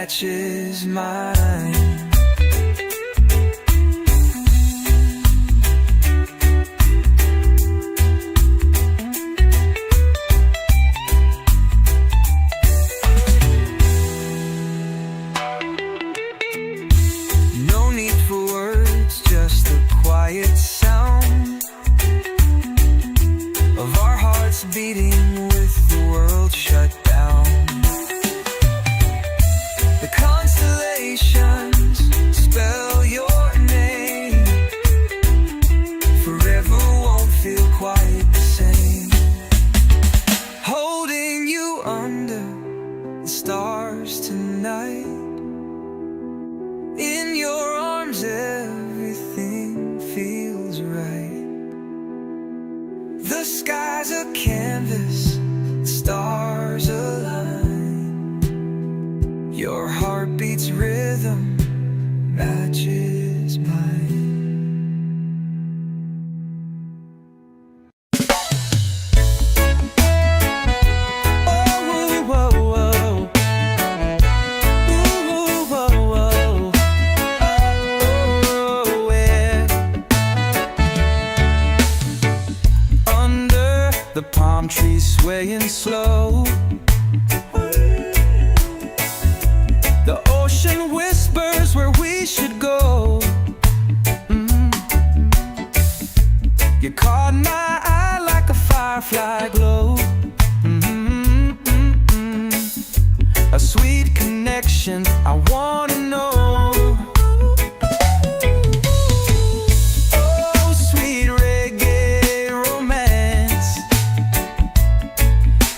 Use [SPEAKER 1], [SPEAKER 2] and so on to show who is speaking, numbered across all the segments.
[SPEAKER 1] matches mine. No need for words, just the quiet sound of our hearts beating with the world shut down. The constellations spell your name. Forever won't feel quite the same. Holding you under the stars tonight. In your arms everything feels right. The sky's a canvas, the stars align. Your heartbeat's rhythm matches mine. The palm trees swaying slow. The ocean whispers where we should go. You caught my eye like a firefly glow. A sweet connection, I wanna know.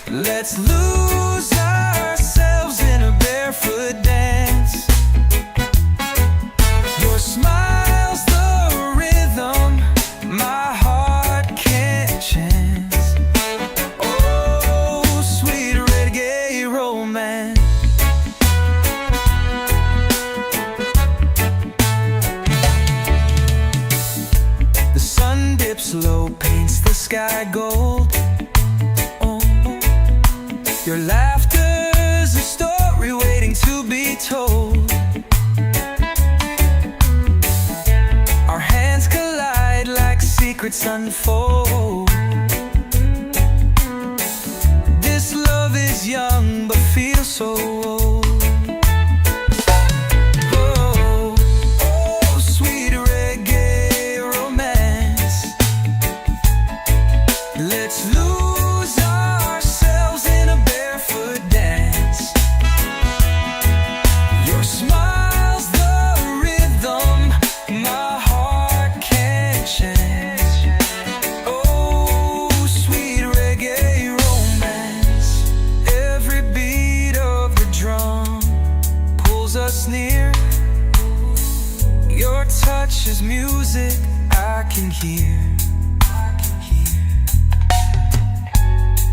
[SPEAKER 1] Let's lose ourselves in a barefoot dance. Your smile's the rhythm my heart can't chance. Oh, sweet reggae romance. The sun dips low, paints the sky gold. Your laughter's a story waiting to be told. Our hands collide like secrets unfold. This love is young but feels so old. Oh, oh, sweet reggae romance. Let's lose ourselves in a barefoot dance. Your smile's the rhythm my heart can't chance. Oh, sweet reggae romance. Every beat of the drum pulls us near. Your touch is music I can hear.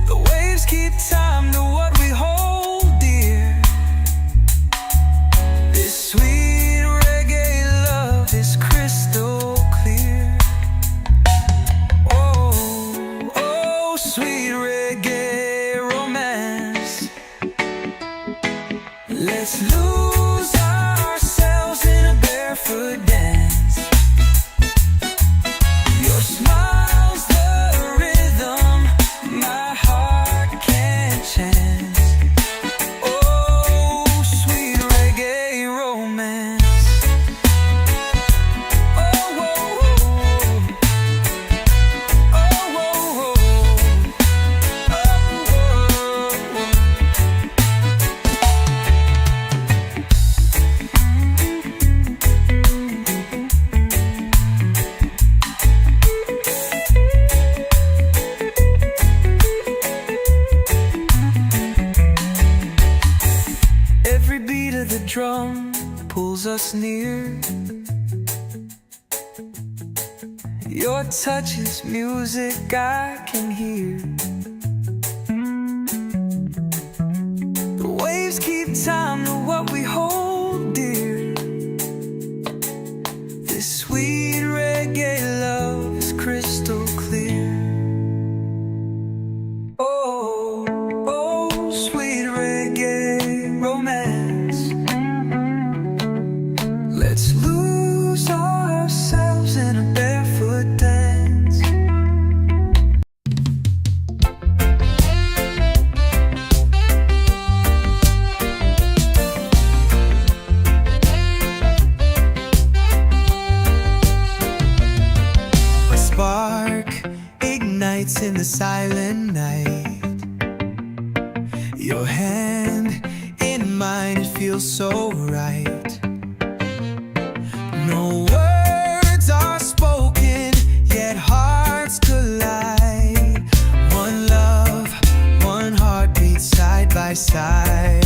[SPEAKER 1] The waves keep time to what we hold dear. This sweet reggae love is crystal clear. Oh, oh, sweet reggae romance. Let's lose ourselves in a barefoot dance. Your smile's the rhythm my heart can't chance. Oh, sweet reggae romance. Oh, oh, oh. Oh, oh, oh. Oh, every beat of the drum pulls us near. Your touch is music I can hear. The waves keep time to what we hold dear. This sweet reggae love is crystal clear. Oh, oh, sweet reggae romance. dance in the silent night. Your hand in mine, it feels so right. No words are spoken, yet hearts collide. One love, one heartbeat, side by side.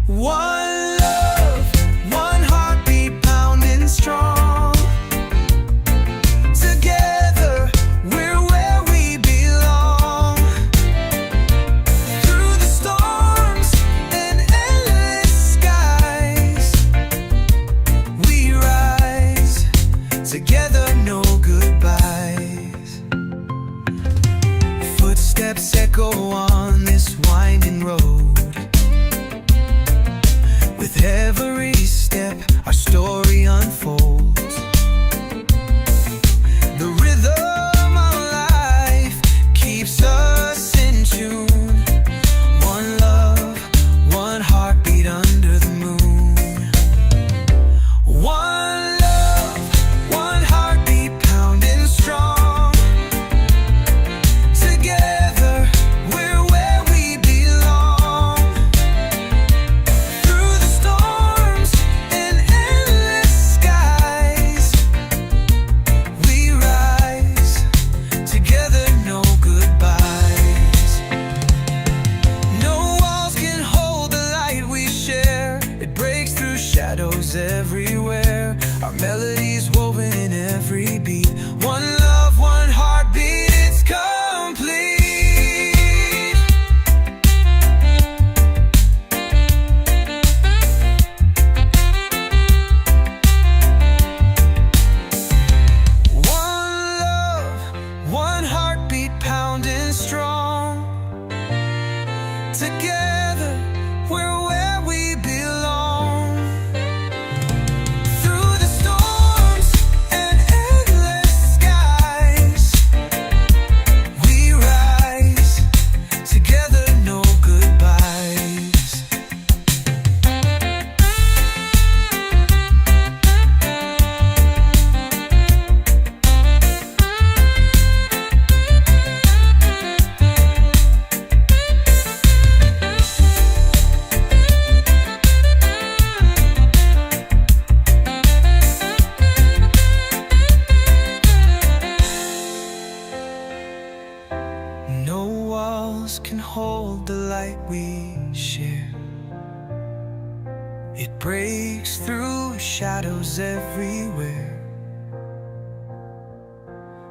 [SPEAKER 1] One love, one heartbeat, pounding strong. Together, we're where we belong. Through the storms and endless skies, we rise. Together, no goodbyes. Footsteps echo on this winding road. With every step, our story unfolds. The rhythm of life keeps us in tune. One love, one heartbeat under the moon. One love, one heartbeat, pounding strong. Together, we're where we belong. Through the storms and endless skies, we rise. Together, no goodbyes. No walls can hold the light we share. It breaks through shadows everywhere. Our melodies woven in every beat. One love, one heartbeat, it's complete. One love, one heartbeat, pounding strong. Together, we're where we belong. Through the storms and endless skies, we rise. Together, no goodbyes. No walls can hold the light we share. It breaks through shadows everywhere.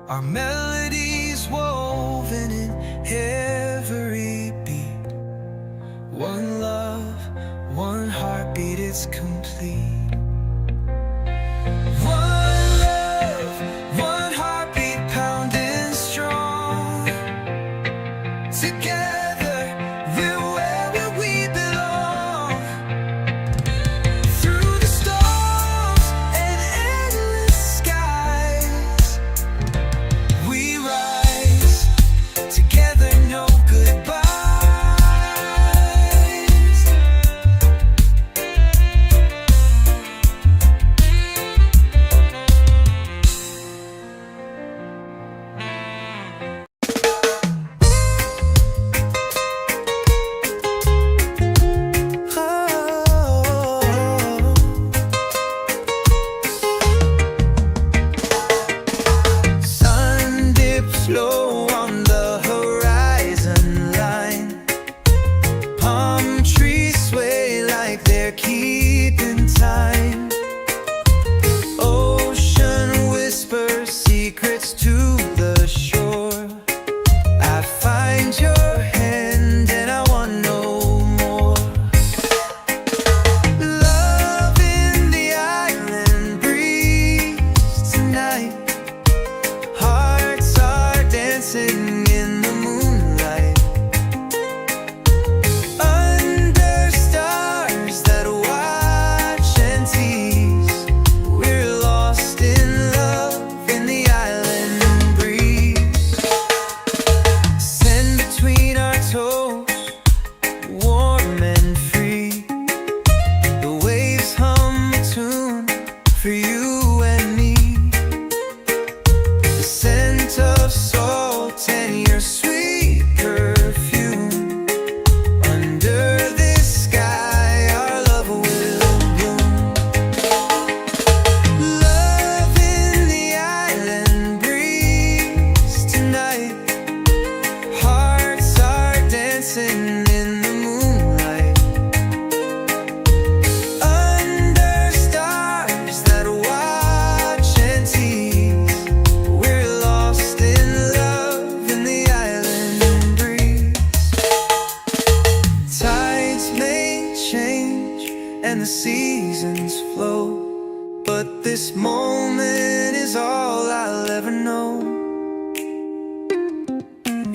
[SPEAKER 1] Our melodies woven in every beat. One love, one heartbeat, it's complete. One love, one heartbeat, pounding strong. Together, we're where we belong. Through the storms and endless skies, we rise. Together, no goodbyes. Sun dips low on the horizon line. Palm trees sway like they're keeping time. Ocean whispers secrets to the shore. I find your hand and I want no more. Love in the island breeze tonight. Hearts are dancing in the moonlight. Under stars that watch and tease, we're lost in love in the island breeze. Sand between our toes, warm and free. The waves hum a tune for you and me. The scent of salt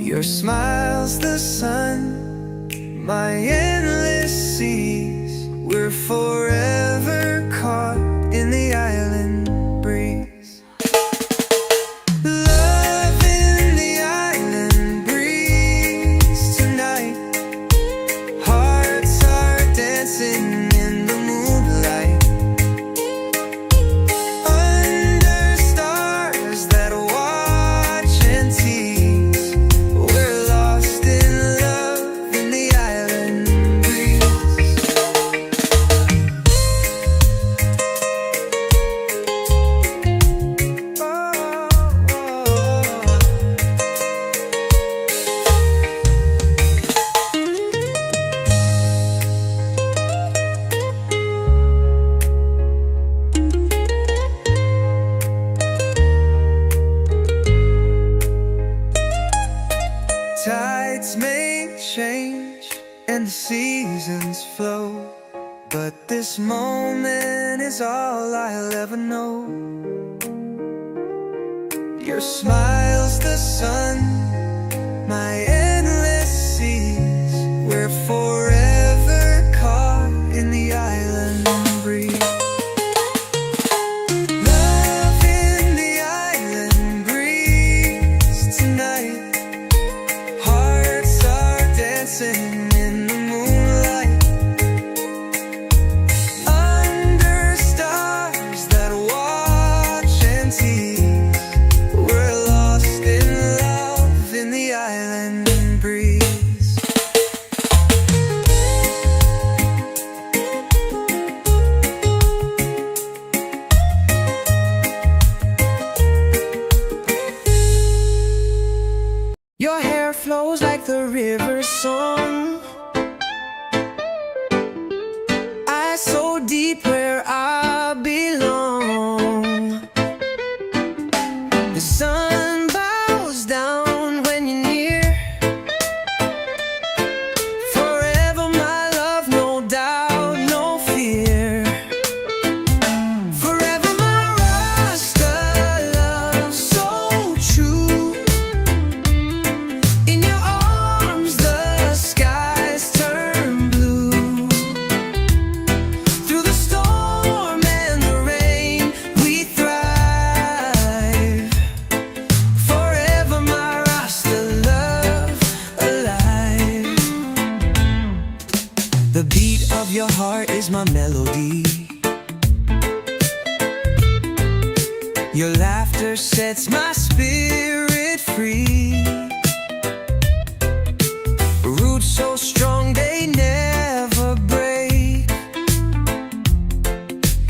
[SPEAKER 1] Your smile's the sun, my endless seas. We're forever caught in the island breeze. Love in the island breeze tonight. Hearts are dancing in the moonlight, under stars that watch and tease. We're lost in love in the island breeze. Tides may change and the seasons flow, but this moment is all I'll ever know. Your smile's the sun, my endless seas. We're forever caught in the island breeze. Love in the island breeze tonight. Hearts are dancing in the moonlight, under stars that watch and tease. We're lost in love in the island breeze. Your hair flows like the river's song, eyes so deep where I belong. The sun bows down when you're near. Forever my love, no doubt, no fear. Forever my Rasta love, so true. In your arms the skies turn blue. Through the storm and the rain we thrive. Forever my Rasta love alive. The beat of your heart is my melody. Your laughter sets my spirit free. Roots so strong they never break.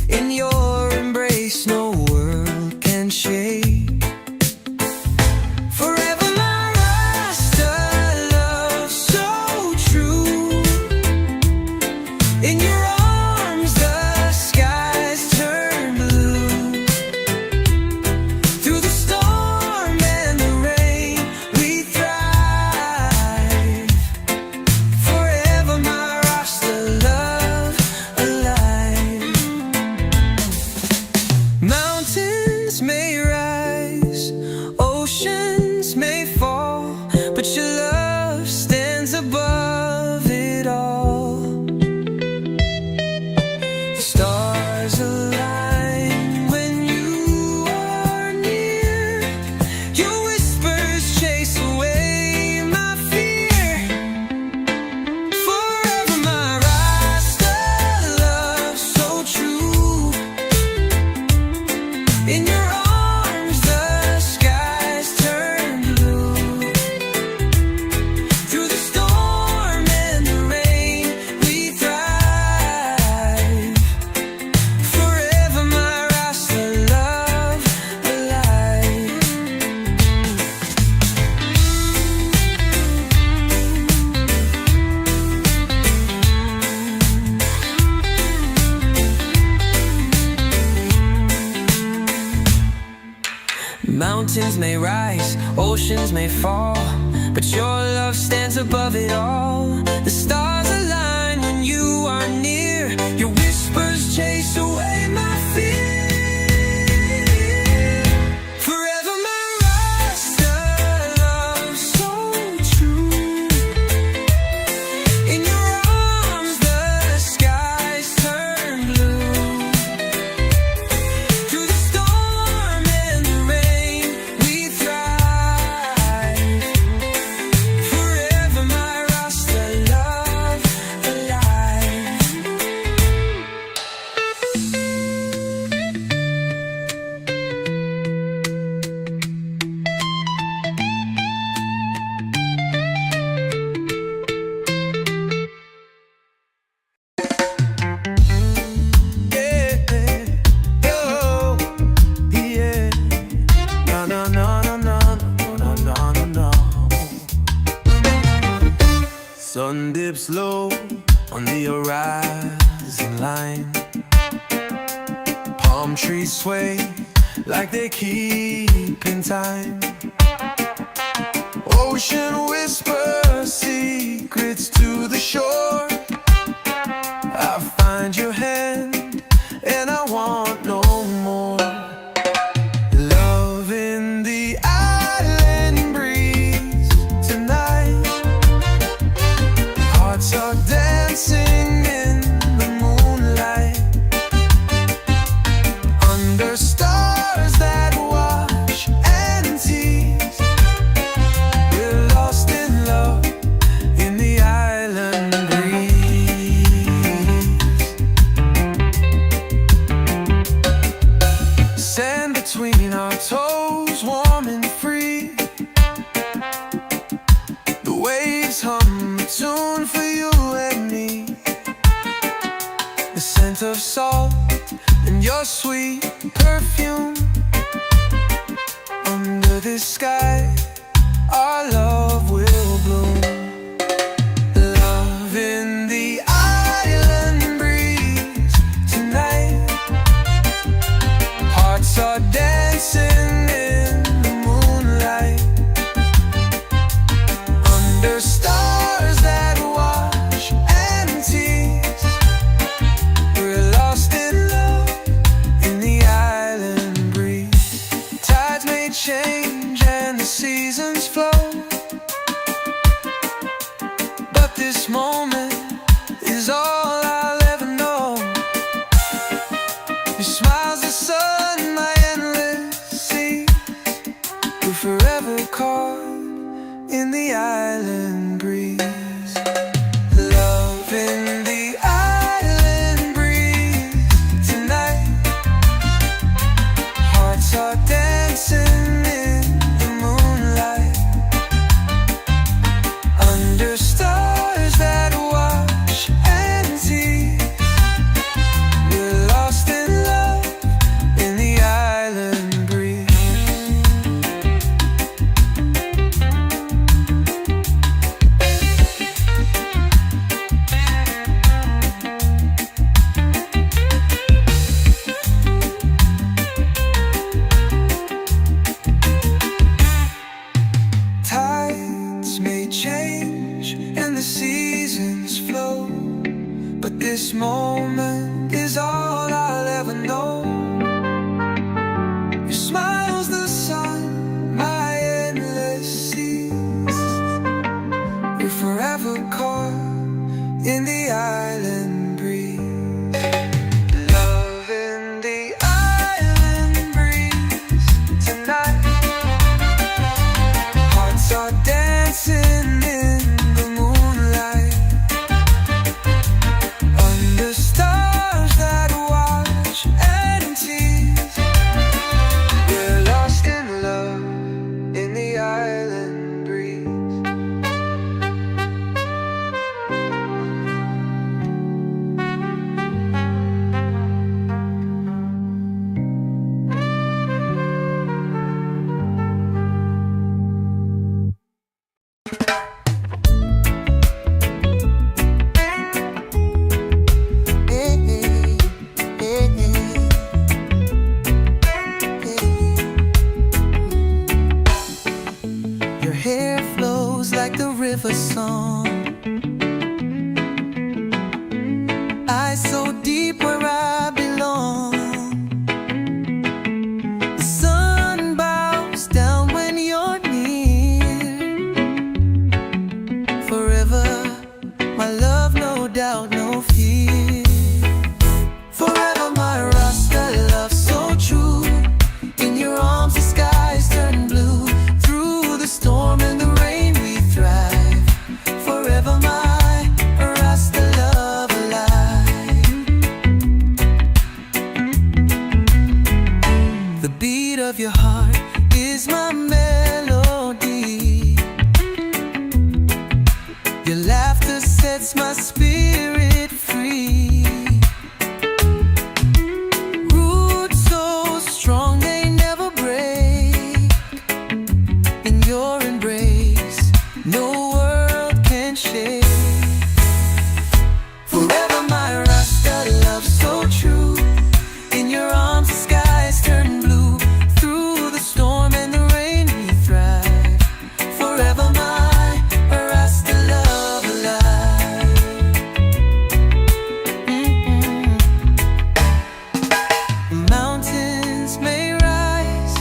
[SPEAKER 1] In your embrace no world can shake. Forever my Rasta love, so true. In your arms the skies turn blue. Through the storm and the rain we thrive. Forever my Rasta love alive. Mountains may rise, oceans may fall, but your love stands above it all. The stars align when you are near. Your whispers chase away my fear. Forever my Rasta love, so true. In your arms the skies turn blue. Through the storm and the rain we thrive. Forever my Rasta love alive. Mountains may rise, oceans may fall, but your love stands above it all. The stars align when you are near. Your whispers chase away my fear. Forever my Rasta love, so sun dips low on the horizon line. Palm trees sway like they keep in time. Ocean whispers secrets to the shore. I find your hand and I want no more. Love in the island breeze tonight. Hearts are dancing in the moonlight, under stars that watch and tease. We're lost in love in the island breeze. Sand between our toes, warm and free. The waves hum a tune for you and me. The scent of salt and your sweet perfume. Under this sky, our love will bloom. Love in the island breeze tonight. Hearts are dancing in the moonlight, under stars that watch and tease. We're lost in love in the island breeze. Tides may change and the seasons flow, but this moment is all I'll ever know. Your smile's the sun, my endless sea. We're forever caught in the island breeze. Love in the island breeze tonight. Hearts are dancing in the moonlight, under stars that watch and tease. We're lost in love in the island breeze. Tides may change and the seasons flow, but this moment is all I'll ever know. Your smile's the sun, my endless seas. We're forever caught in the island breeze. Love in the island breeze tonight. Hearts are dancing in the moonlight, under stars that watch and tease. We're lost in love in the island breeze. Your hair flows like the river song. Eyes so deep where I belong. The sun bows down when you're near. Forever, my love, no doubt, no fear. Forever, my Rasta love so true. In your arms the skies turn blue. Through the storm and the rain we thrive. Forever Forever my Rasta love alive. Mountains may rise,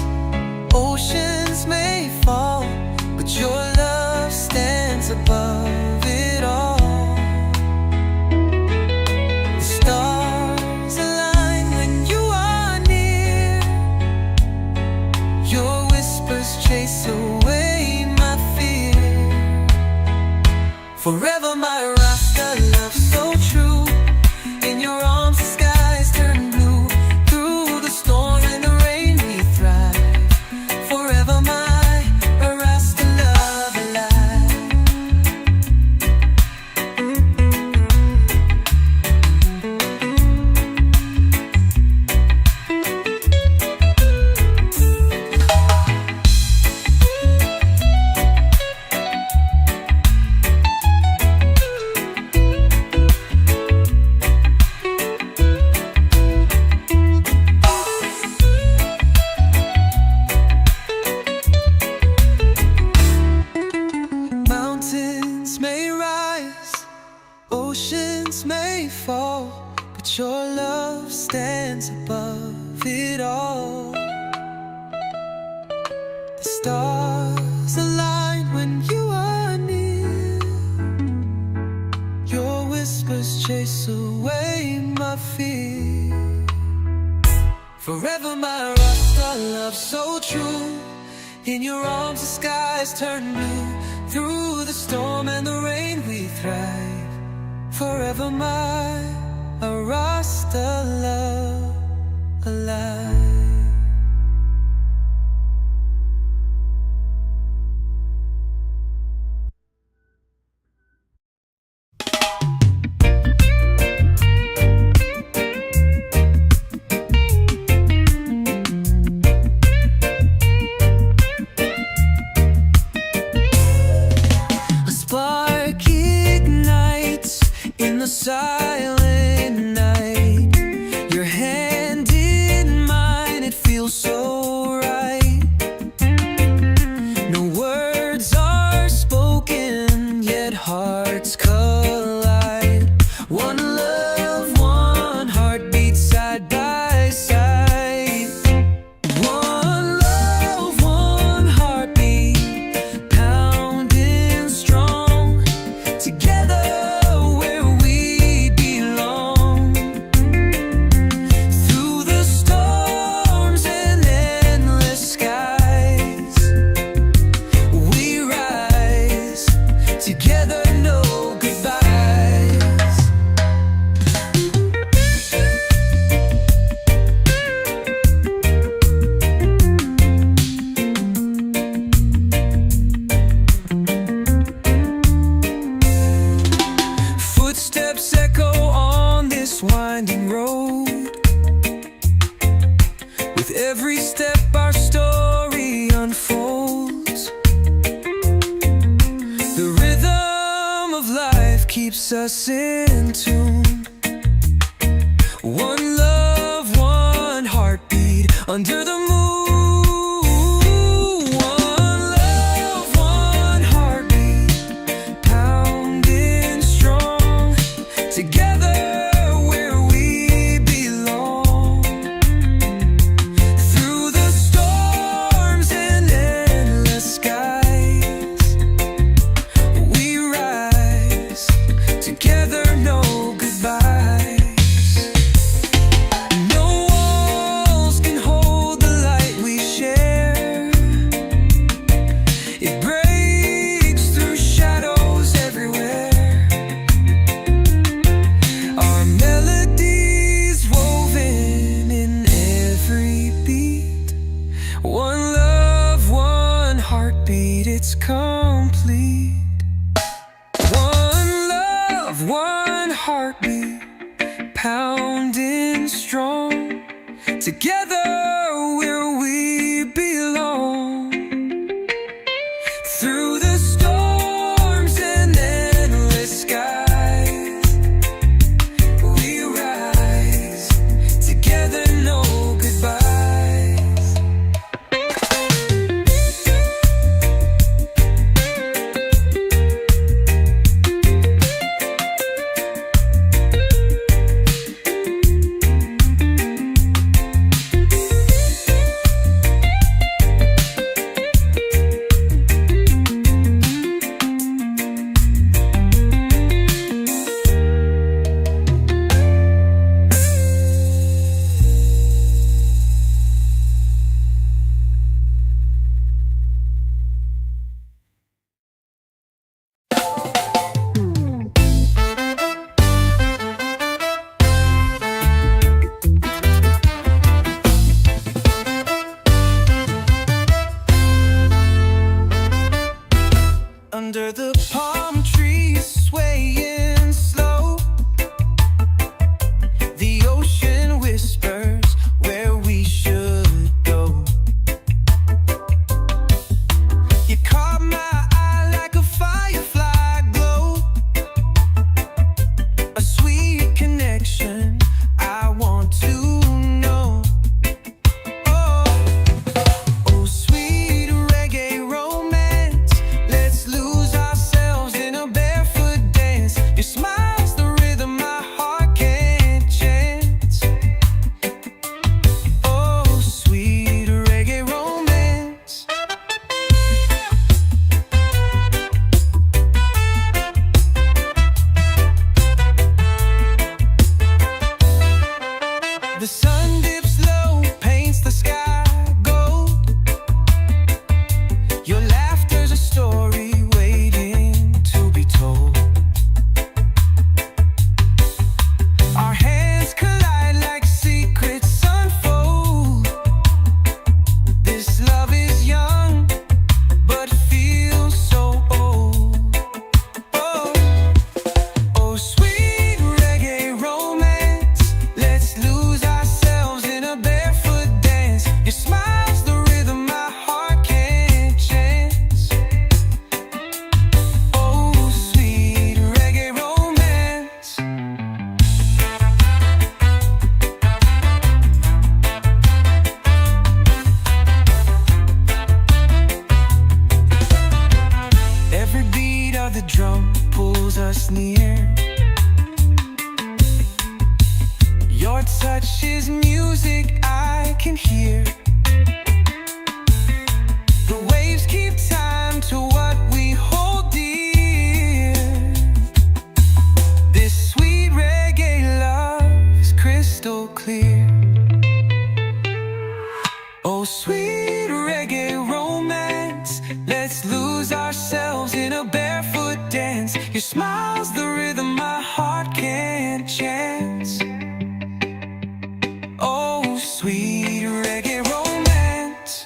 [SPEAKER 1] oceans may fall, but your love stands above it all. The stars align when you are near. Your whispers chase away my fear. Forever my Rasta love so true. In your arms the skies turn blue. Through the storm and the rain we thrive. Forever my Rasta love alive. Mountains may rise, oceans may fall, but your love stands above it all. The stars align when you are near. Your whispers chase away my fear. Forever my Rasta love so true. In your arms the skies turn blue. Through the storm and the rain we thrive. Forever my Rasta love alive. A spark ignites in the silent night. Your hand in mine, it feels so right. No words are spoken, yet hearts collide. One love, one heartbeat side by side. One love, one heartbeat, pounding strong. Together where we belong. Through the storms and endless skies, we rise. Together, no goodbyes. Footsteps echo on this winding road. With every step our story unfolds. The rhythm of life keeps us in tune. One love, one heartbeat under the moon. One love, one heartbeat, pounding strong. Together where we belong. Through the storms and endless skies, we rise. Together, no goodbyes. No walls can hold the light we share. It breaks through shadows everywhere. Our melodies woven in every beat. One love, one heartbeat, it's complete. One love, one heartbeat, pounding strong. Together where we belong. Through the storms and endless skies, we rise. Together, no goodbyes. Under the palm trees swaying slow, the ocean whispers where we should go. You caught my eye like a firefly glow, a sweet connection I want to know. Oh, oh, sweet reggae romance, let's lose ourselves in a barefoot dance. Your smile's the rhythm my heart can't chance. Oh, sweet reggae romance. The sun dips low, paints the sky gold. Your laughter's a story waiting to be told. Our hands collide like secrets unfold. This love is young, but feels so old. Oh, oh, sweet reggae romance, let's lose ourselves in a barefoot dance. Your smile's the rhythm my heart can't chance. Oh, sweet reggae romance. Every beat of the drum pulls us near. Your touch is music I can hear. The waves keep time to what we hold dear. This sweet reggae love is crystal clear. Oh, sweet reggae romance, let's lose ourselves in a barefoot dance. Your smile's the rhythm my heart can't chance. Oh, sweet reggae romance.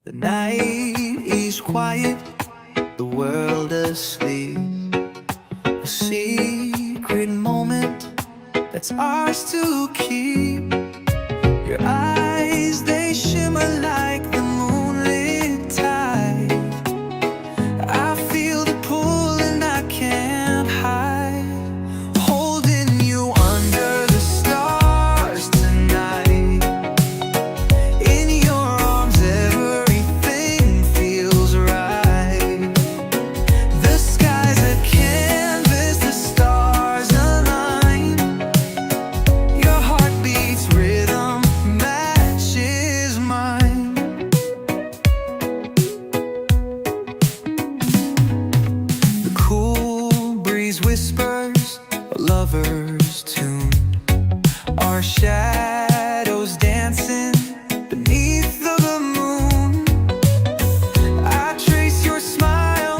[SPEAKER 1] The night is quiet, the world asleep. A secret moment that's ours to keep. Your eyes, they shimmer like the moonlit tide. I feel the pull and I can't hide. Holding you under the stars tonight. In your arms everything feels right. The sky's a canvas, the stars align. Your heartbeat's rhythm matches mine. The cool breeze whispers a lover's tune. Our shadows dancing beneath the moon. I trace your smile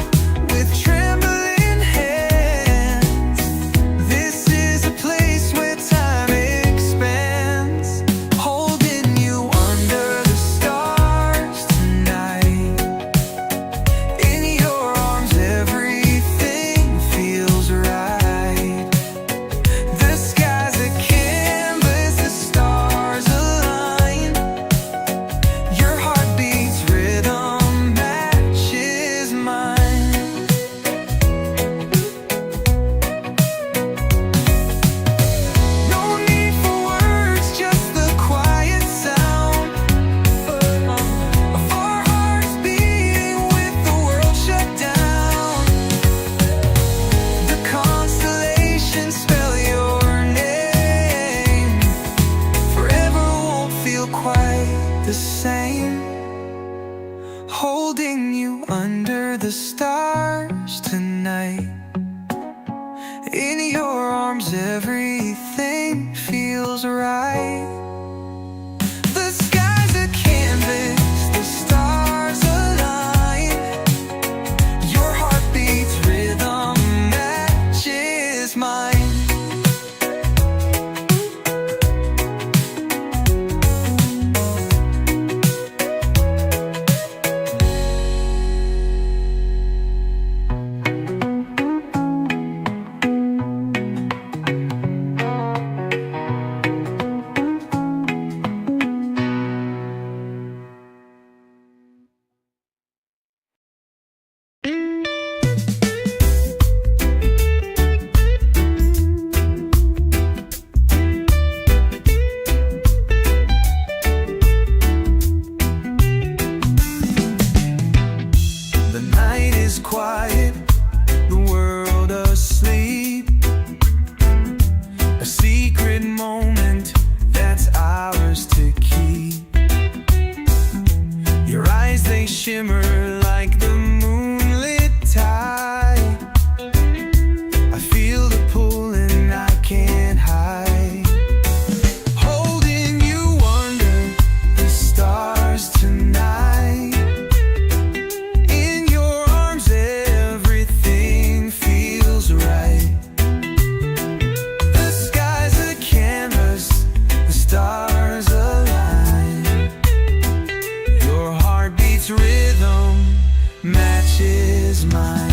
[SPEAKER 1] with trembling hands. This is a place where time expands. Holding you under the stars tonight. In your arms everything feels right. The sky's a canvas, the stars In your arms everything feels right. The sky's a canvas, the stars align. Your heartbeat's rhythm matches mine. The night is quiet, the world asleep. A secret moment that's ours to keep. Your eyes, they shimmer like the moonlit tide. I feel the pull and I can't hide. Holding you under the stars tonight. In your arms everything feels right. The sky's a canvas, the stars align. Your heartbeat's rhythm matches mine.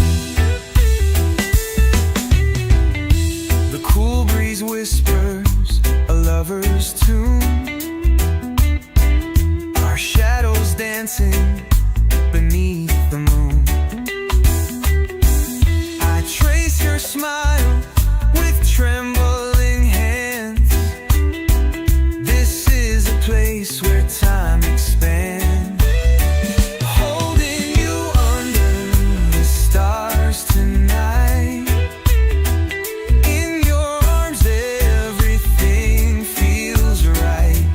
[SPEAKER 1] The cool breeze whispers a lover's tune. Our shadows dancing beneath the moon. I trace your smile with trembling hands. This is a place where time expands. Holding you under the stars tonight. In your arms everything feels right.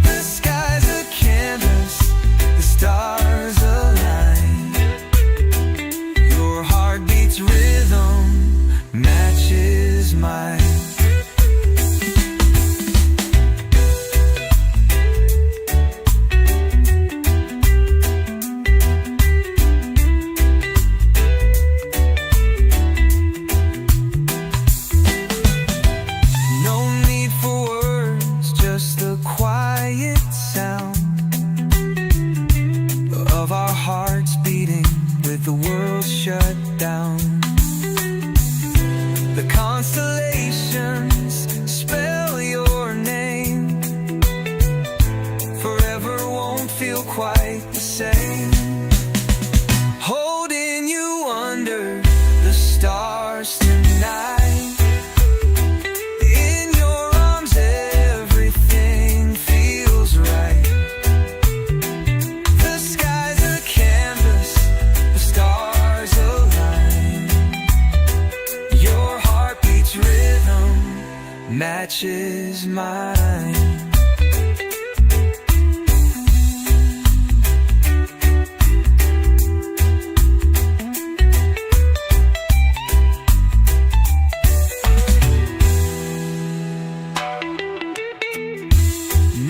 [SPEAKER 1] The sky's a canvas, the stars align. Your heartbeat's rhythm matches mine. No need for words, just the quiet sound of our hearts beating with the world shut down. The constellations spell your name. Forever won't feel quite the same. Holding you under the stars tonight. In your arms everything feels right. The sky's a canvas, the stars align. Your heartbeat's rhythm matches mine.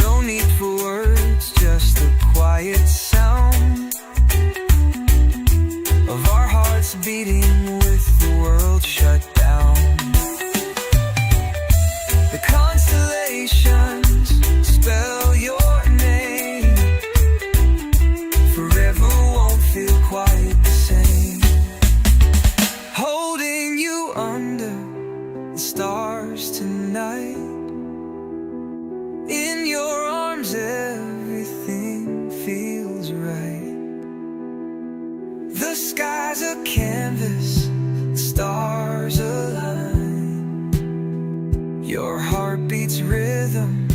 [SPEAKER 1] No need for words, just the quiet sound of our hearts beating with the world shut down. The constellations spell your name. Forever won't feel quite the same. Holding you under the stars tonight. In your arms everything feels right. The sky's a canvas, the stars align. Your heartbeat's rhythm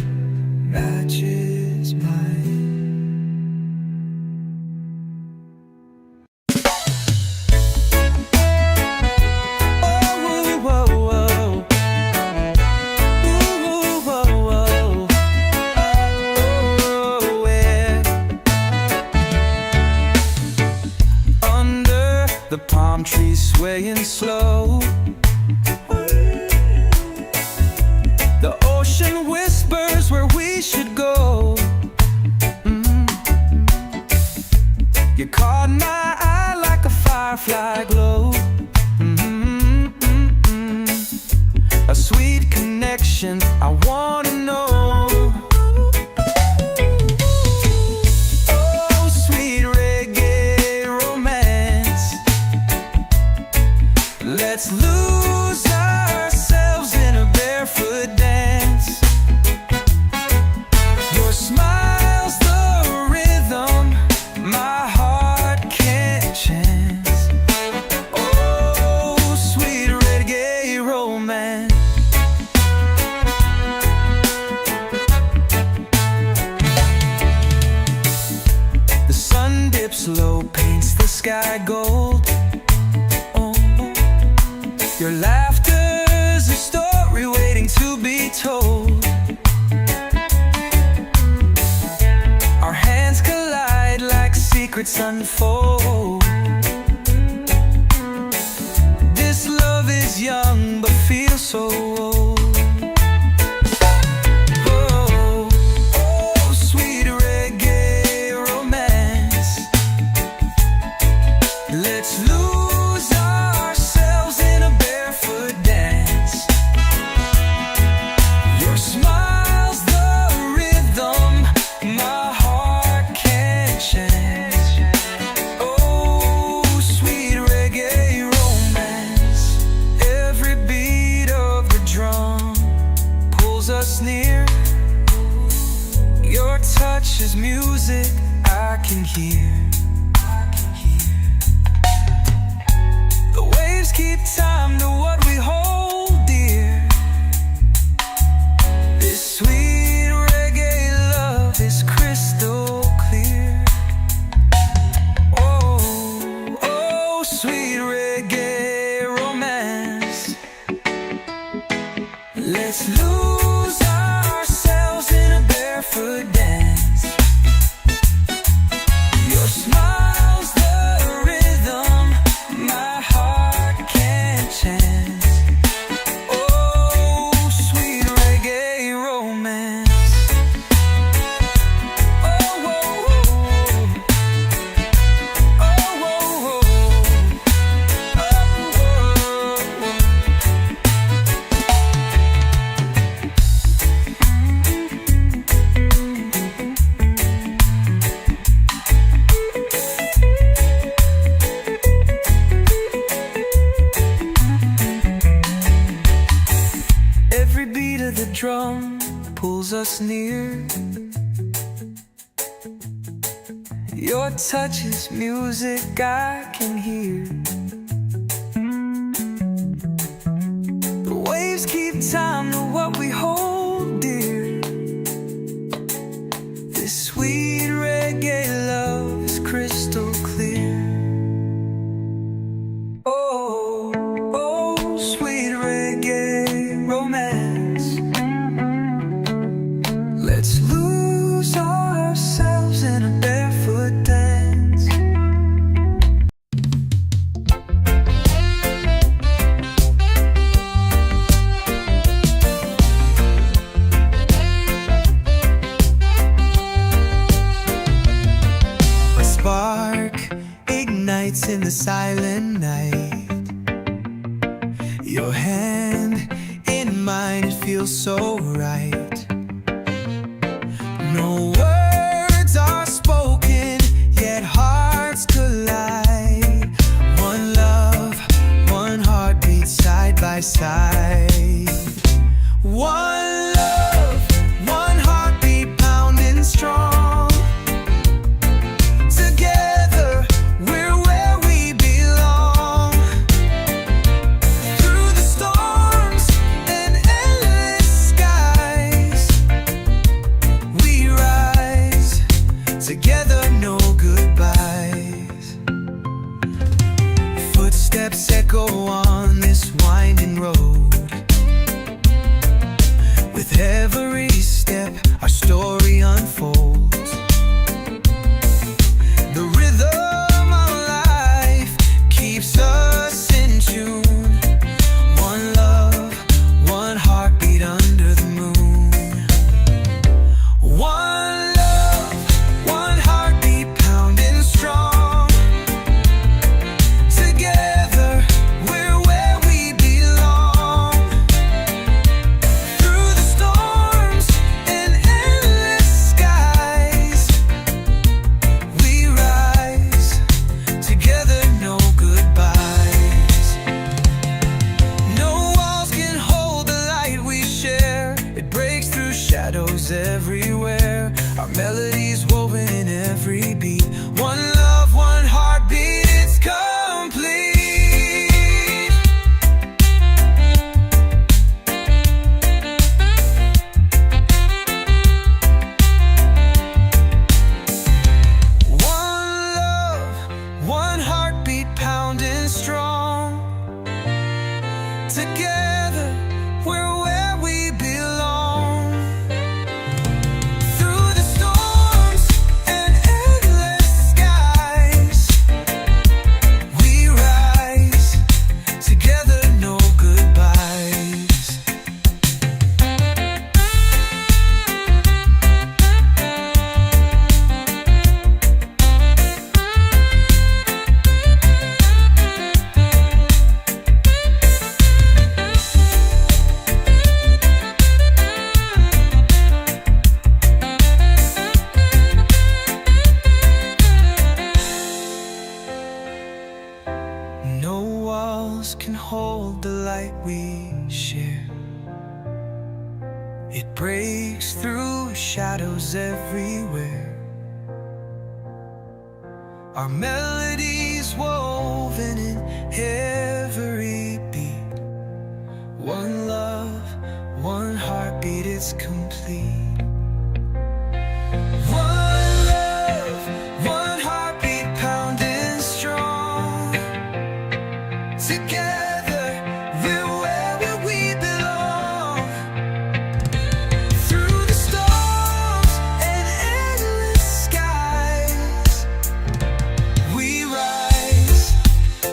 [SPEAKER 1] matches mine. Oh, oh, oh, oh. Ooh. lose ourselves in a barefoot dance. Your smile's the rhythm my heart can't chance. Oh, sweet reggae romance. The sun dips low, paints the sky gold. Oh, your laughter's a story waiting to be told. Our hands collide like secrets unfold. This love is young but feels so old. Oh, oh, sweet reggae romance. Let's lose ourselves in a barefoot dance. Your smile's the rhythm my heart can't chance. Oh, sweet reggae romance. Every beat of the drum pulls us near. Your touch is music I can hear. The waves keep time to what we hold dear. This sweet reggae love is crystal clear. Oh, oh, sweet reggae romance. Let's lose ourselves in a barefoot dance. Your smile's the rhythm my heart can't chance. Oh, sweet reggae romance. Oh, oh, oh. Oh, oh, oh. Every beat of the drum pulls us near. Your touch is music I can hear. The waves keep time to what we hold dear. This sweet reggae love is crystal clear. Oh, oh, sweet reggae romance. Let's lose ourselves in a barefoot dance. A spark ignites in the silent night. Your hand in mine, it feels so right. No words are spoken, yet hearts collide. One love, one heartbeat side by side. One love, one heartbeat pounding strong. Together, we're where we belong. Through the storms and endless skies, we rise. Together, no goodbyes. Footsteps echo on this winding road. With together, we're where we belong. Through the storms and endless skies, we rise together, no goodbyes. No walls can hold the light we share. It breaks through shadows everywhere. Our melodies woven in every beat. One love, one heartbeat, it's complete. One love, one heartbeat pounding strong. Together, we're where we belong. Through the storms and endless skies, we rise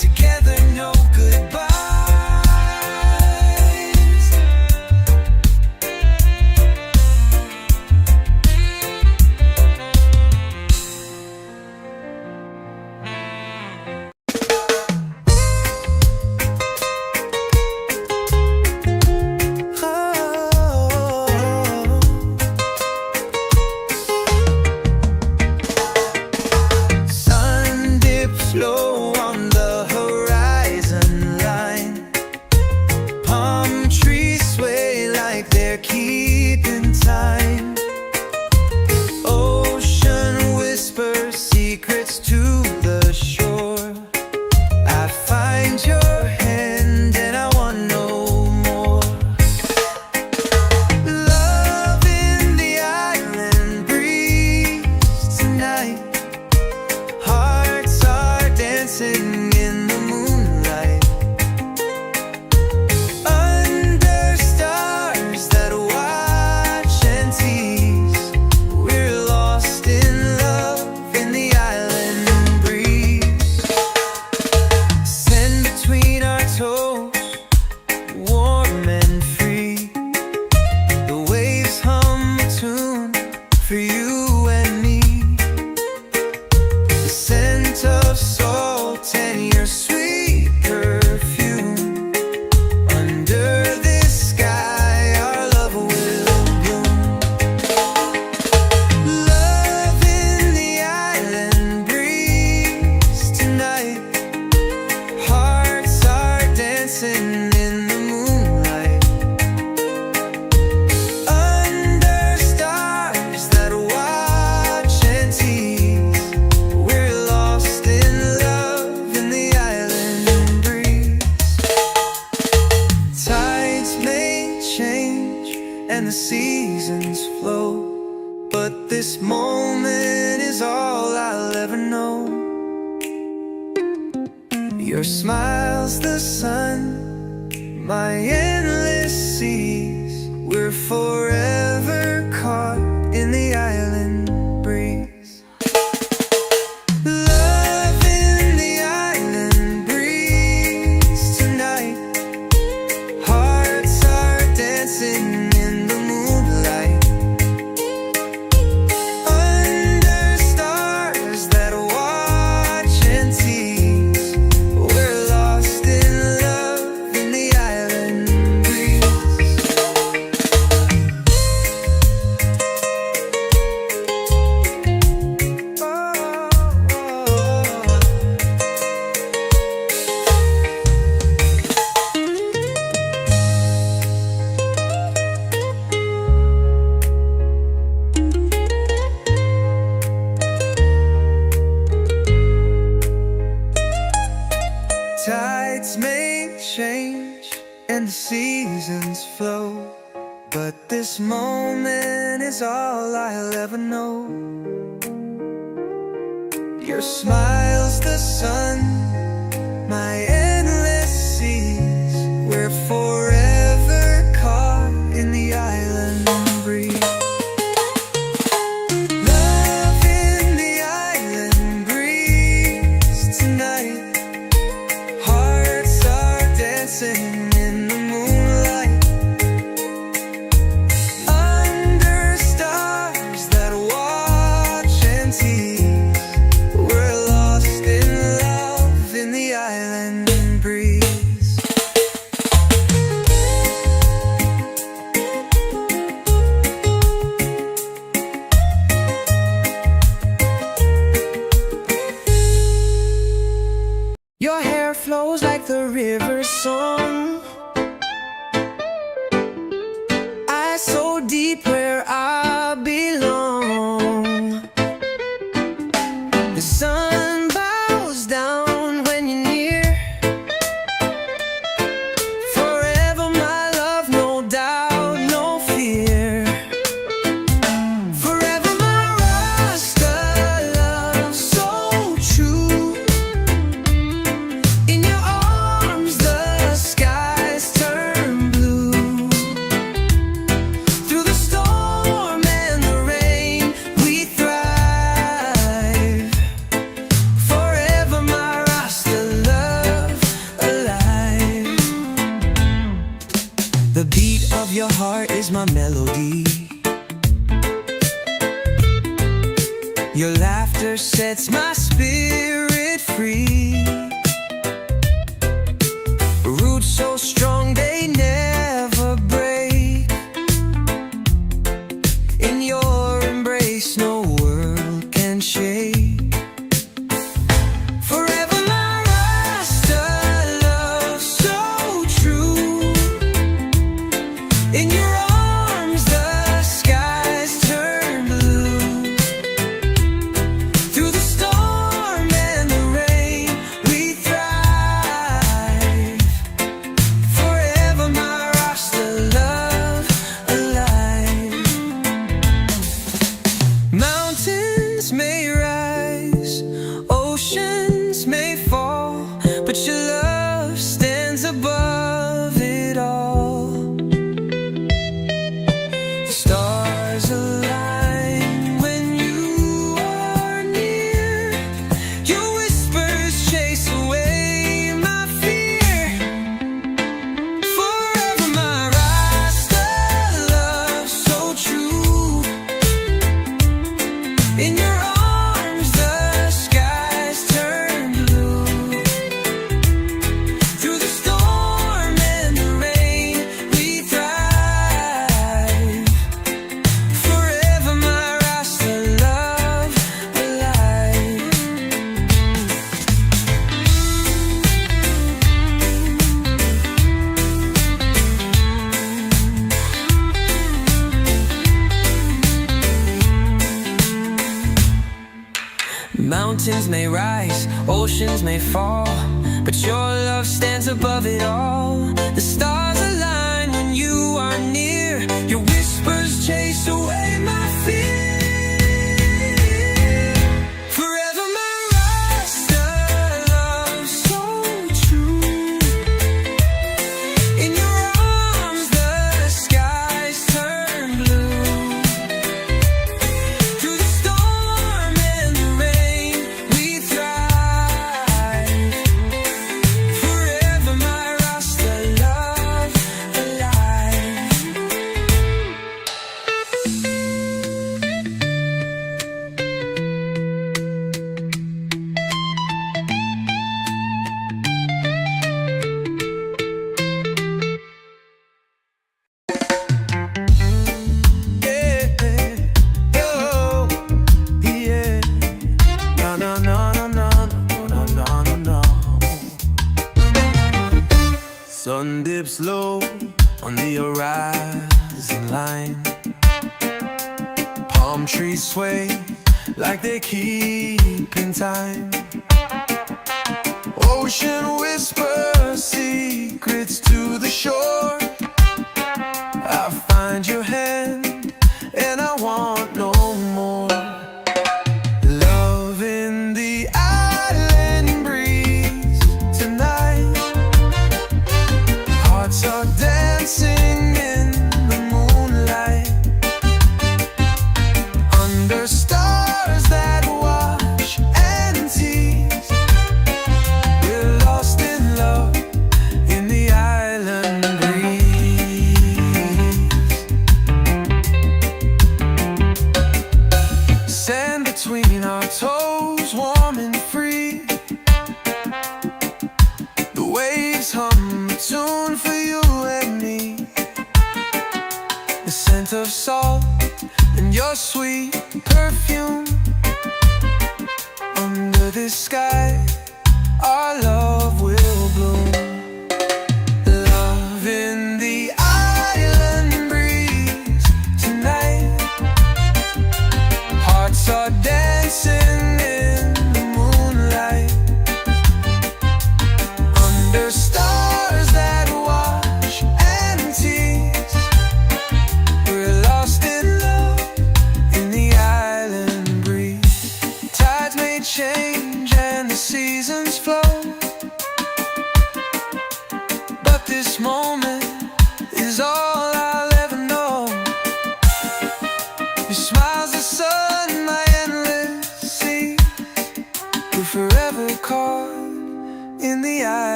[SPEAKER 1] together, no goodbyes. Sun dips low on the horizon line. Palm trees sway like they're keeping time. Ocean whispers secrets to the shore. I find your hand and I want no more. Love in the island breeze tonight. Hearts are dancing in the moonlight. Under stars that watch and tease, we're lost in love in the island breeze. Sand between our toes, warm and free. The waves hum a tune for you and me. The scent of salt and your sweet perfume. Under this sky, our love will bloom. Love in the island breeze tonight. Hearts are dancing in the moonlight. Under stars that watch and tease, we're lost in love in the island breeze. Tides may change and the seasons flow, but this moment is all I'll ever know. Your smile's the sun, my endless seas. We're forever caught in the island breeze. Love in the island breeze tonight. Hearts are dancing in the moonlight. Under stars that watch and tease, we're lost in love in the island breeze. Tides may change and the seasons flow, but this moment is all I'll ever know. Your smile's the sun, my endless seas. We're forever The beat of your heart is my melody. Your laughter sets my spirit free. Roots so strong they never break. In your embrace no world can shake. Forever my Rasta love so true. In your arms the skies turn blue. Through the storm and the rain we thrive. Forever my Rasta love alive. Mountains may rise, oceans may fall, but your love stands above it all. The stars align when you are near. Your whispers chase away my fear. Forever my Rasta love so true. In your arms the skies turn blue. Through the storm and the rain we thrive. Forever my Rasta love alive. Mountains may rise, oceans may fall, but your love stands above it all. The stars align when you are near. Your whispers chase away my fear. Forever my Rasta love so true. In your arms the skies turn blue. Through the storm and the rain we thrive. Forever my Rasta love alive. Yo, yeah. No, no, no, no, no, no, no, no, no. Sun dips low on the horizon line. Palm trees sway like they keep in time. Ocean whispers secrets to the shore. I find your hand and I want no more. Love in the island breeze tonight. Hearts are dancing in the moonlight. Under stars that watch and tease. We're lost in love in the island breeze.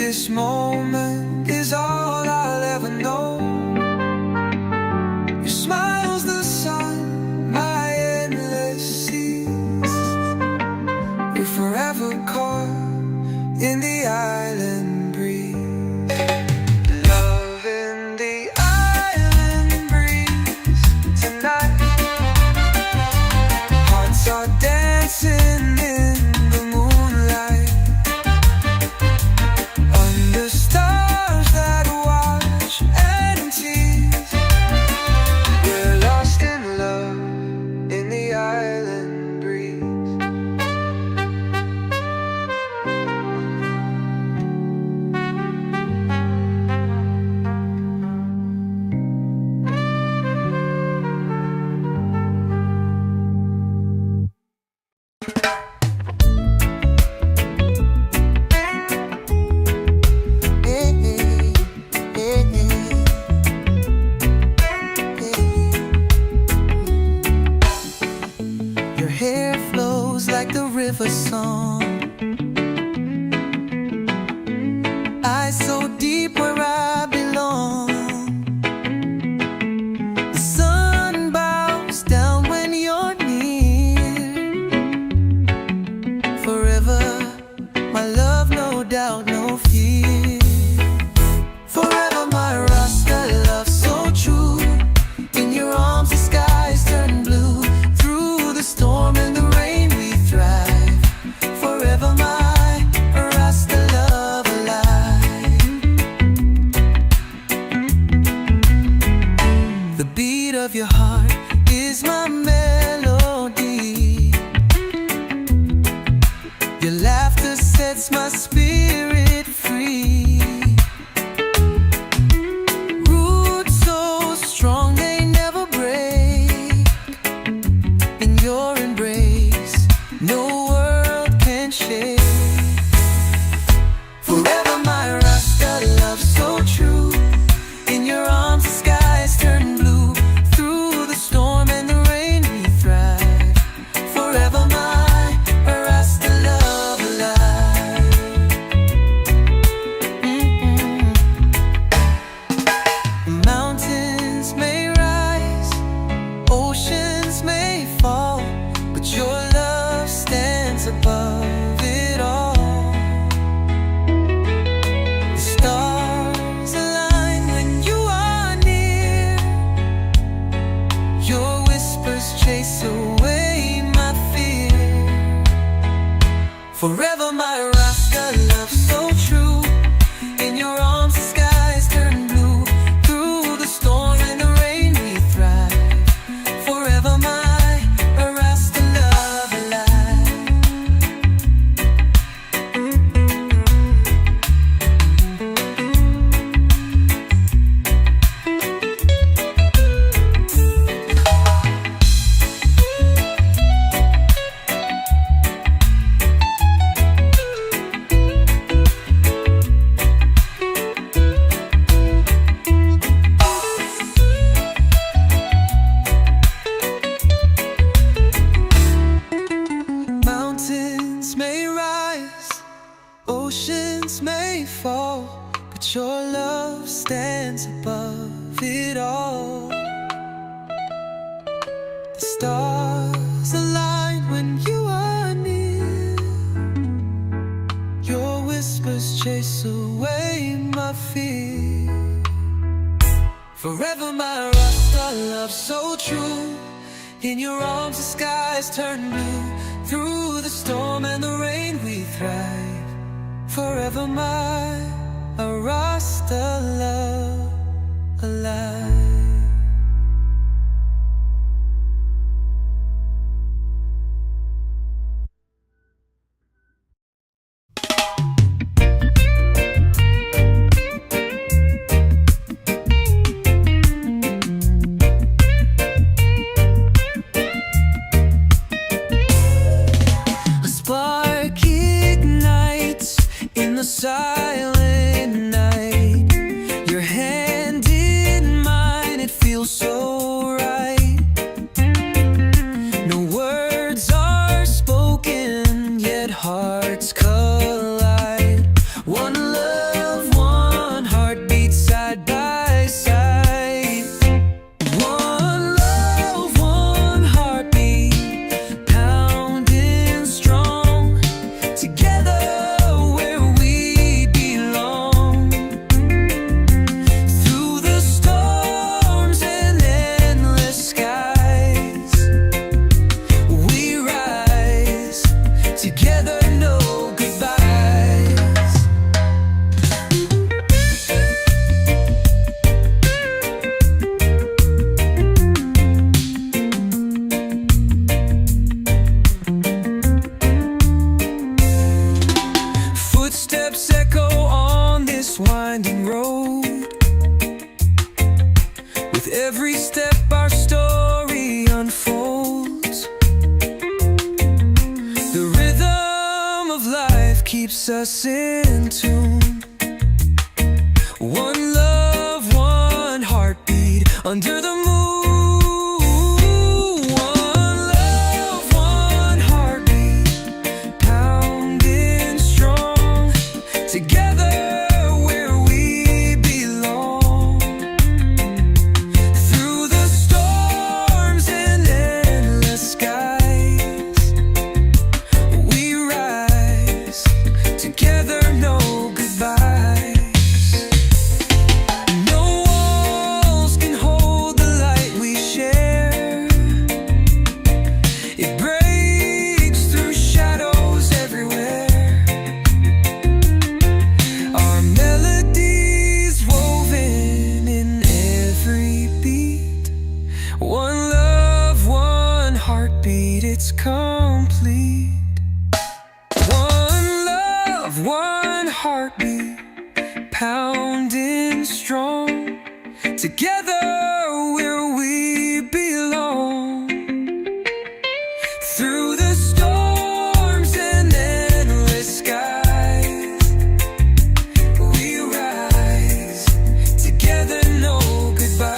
[SPEAKER 1] this moment is all I'll ever know. Your smile's the sun, my endless seas. We're forever caught in the island breeze. Love in the island breeze tonight. Hearts are dancing in the moonlight, under stars that watch and tease. We're lost in love in the island breeze. Your hair flows like the river song, eyes so deep where I belong. The sun bows down when you're near. Forever, my love, no doubt, no fear. Forever, my Rasta love, so true. In your arms, the skies turn blue. Through the storm and the rain, we thrive. Forever, my Rasta love alive. The beat of your heart is my melody. Your laughter sets my spirit free. Roots so strong they never break. In your embrace, no world can shake. Forever, my Rasta love, so true. In your arms, the skies turn blue. Through the storm and the rain, we thrive. Forever, my Rasta love alive. Mountains may rise, oceans may fall, but your love stands above it all. The stars align when you are near. Your whispers chase away my fear. Forever, my Rasta love, so true. In your arms, the skies turn blue. Through the storm and the rain, we thrive. Forever, my Rasta love alive. Mountains may rise, oceans may fall, but your love stands above it all. The stars align when you are near. Your whispers chase away my fear. Forever, my Rasta love, so true. In your arms, the skies turn blue. Through the storm and the rain, we thrive. Forever, my Rasta love alive. A spark ignites in the silent night. Your hand in mine, it feels so right. No words are spoken, yet hearts collide. One love footsteps echo on this winding road. With every step our story unfolds. The rhythm of life keeps us in tune. One love, one heartbeat under the moon. One love, one heartbeat pounding strong. Together where we belong. Through the storms and endless skies, we rise. Together, no goodbyes. No walls can hold the light we share. It breaks through shadows everywhere. Our melodies woven in every beat. One love, one heartbeat, it's complete. One love, one heartbeat pounding strong. Together where we belong. Through the storms and endless skies, we rise. Together, no goodbyes.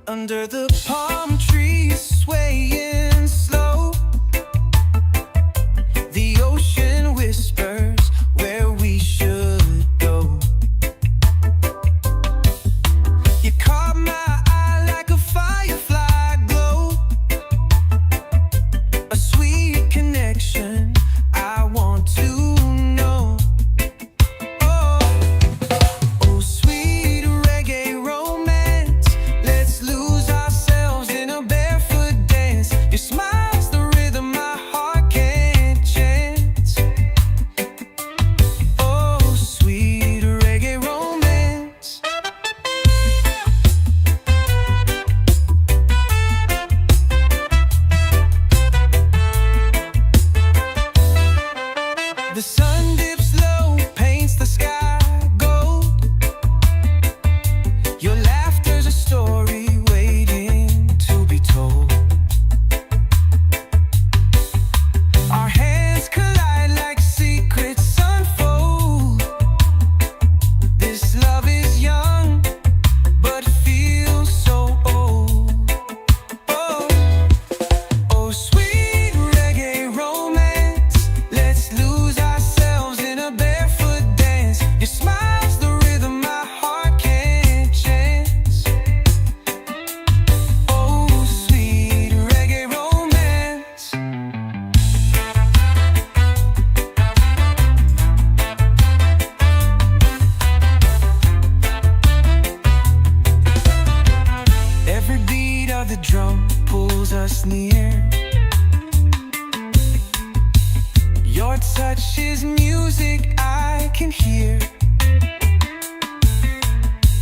[SPEAKER 1] Under the palm trees swaying slow, the ocean whispers where we should go. You caught my eye like a firefly glow. A sweet connection I want to know. Oh, oh, sweet reggae romance. Let's lose ourselves in a barefoot dance. Your smile's the rhythm my heart can't chance. Oh, sweet reggae romance. The sun dips low, paints the sky gold. Your laughter's a story waiting to be told. Our hands collide like secrets unfold. This love is young, but feels so old. Oh, oh, sweet reggae romance. Let's lose ourselves in a barefoot dance. Your smile's the rhythm my heart can't chance. Oh, sweet reggae romance. Every beat of the drum pulls us near. Your touch is music I can hear.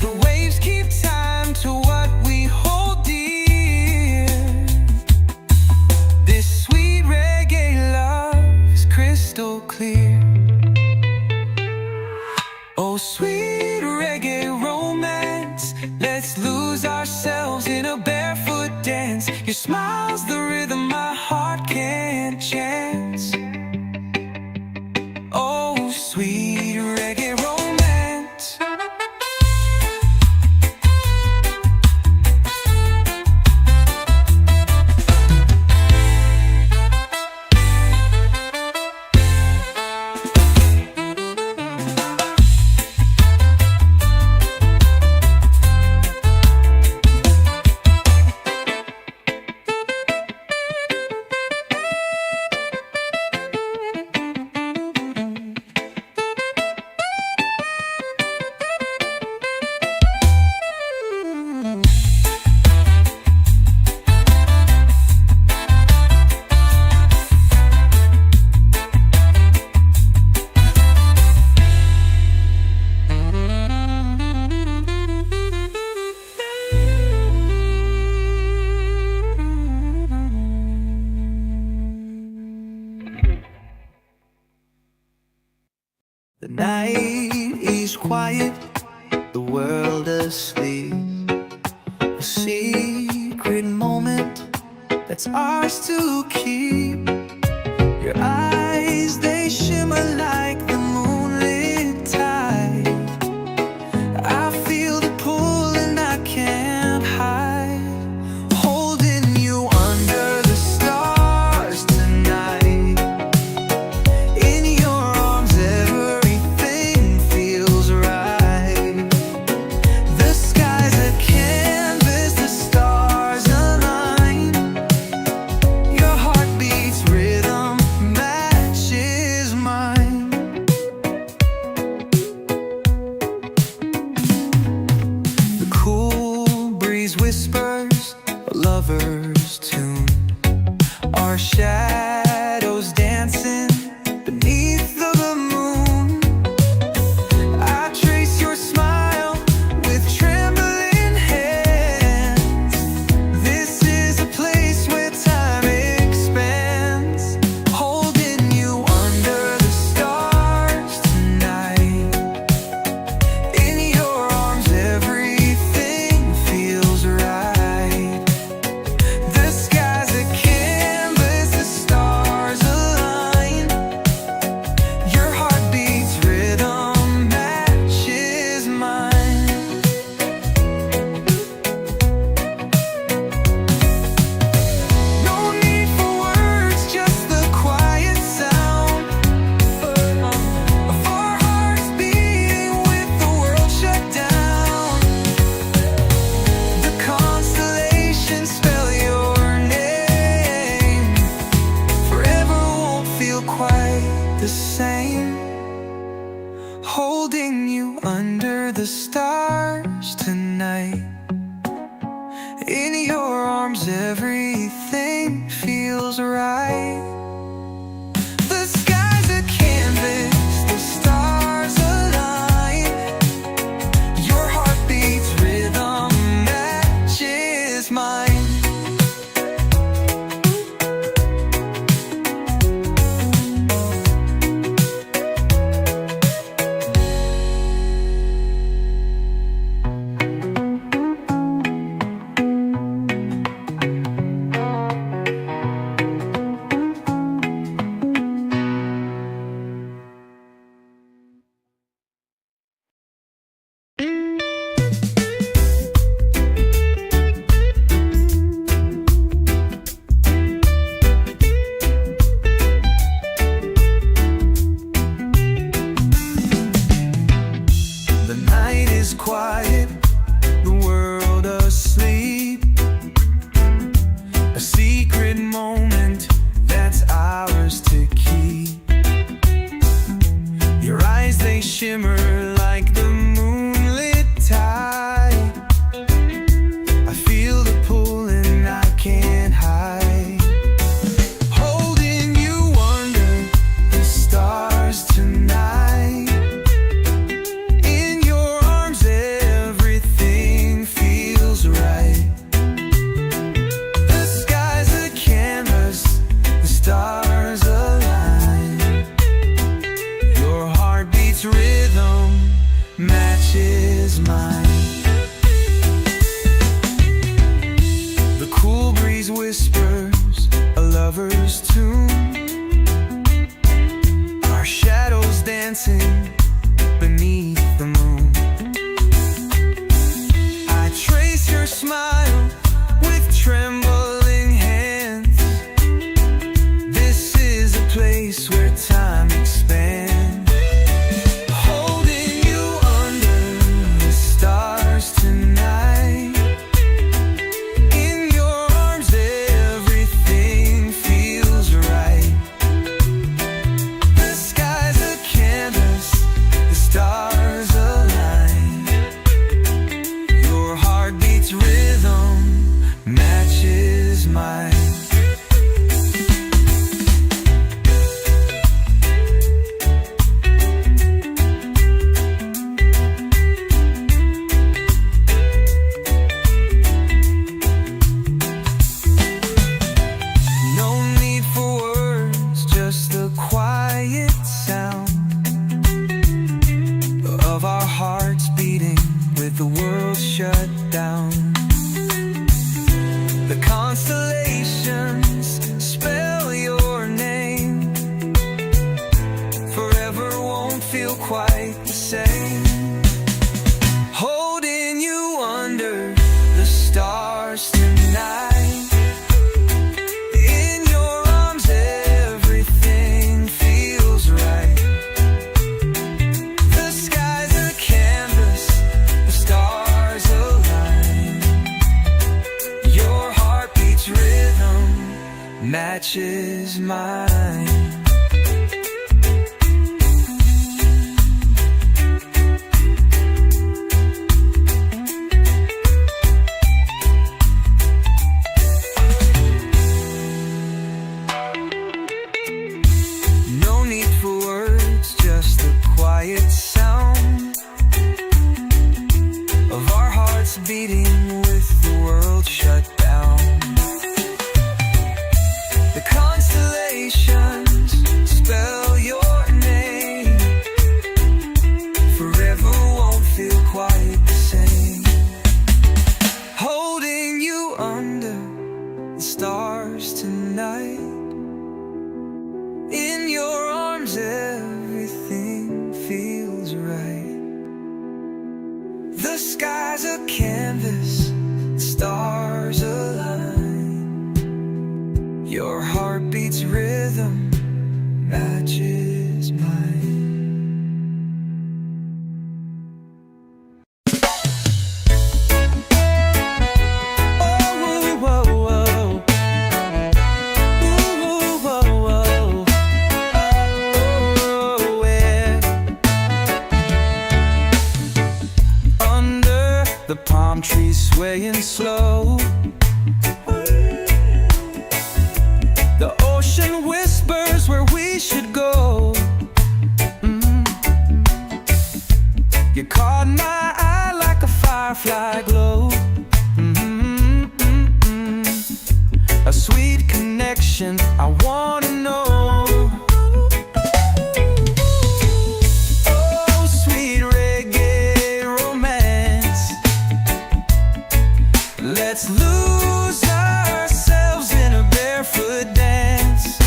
[SPEAKER 1] The waves keep time to what we hold dear. This sweet reggae love is crystal clear. Oh, sweet reggae romance. Let's lose ourselves in a barefoot dance. Your smile's the rhythm my heart can't chance. Oh, sweet reggae romance. night is quiet, the world asleep. A secret moment that's ours to keep. Your eyes, they shimmer like the moonlit tide. I feel the pull and I can't hide. Holding you under the stars tonight. In your arms everything feels right. The sky's a canvas, the stars align. Your heartbeat's rhythm matches mine. The cool breeze whispers a lover's tune. Our shadows dancing beneath the moon. I trace your smile with trembling hands. This is a place where time expands. Holding you under the stars tonight. In your arms everything feels right. The sky's a canvas, the stars align. Your heartbeat's rhythm matches mine. No need for words, just the quiet sound of our hearts beating with the world shut down. The constellations spell your name. Forever won't feel quite the same. Holding you under the stars tonight. In your arms everything feels right. The sky's a canvas, the stars align. Your heartbeat's rhythm matches mine. The night is quiet, the world asleep. A secret moment that's ours to keep. Your eyes, they shimmer like the moonlit tide. I feel the pull and I can't hide. Holding you under the stars tonight. In your arms everything feels right. The sky's a canvas, the stars align. Your heartbeat's rhythm matches mine. The cool breeze whispers a lover's tune. Our shadows dancing beneath the moon. I trace your smile with trembling hands. This is mine. No need for words, just the quiet sound of our hearts beating with the world shut down. The constellations spell your name. Forever won't feel quite the same. Holding you under the stars tonight. In your arms everything feels right. The sky's a canvas, stars align. Your heartbeat's rhythm matches mine. The palm trees swaying slow. The ocean whispers where we should go. You caught my eye like a firefly glow. A sweet connection, I wanna know. Let's lose ourselves in a barefoot dance.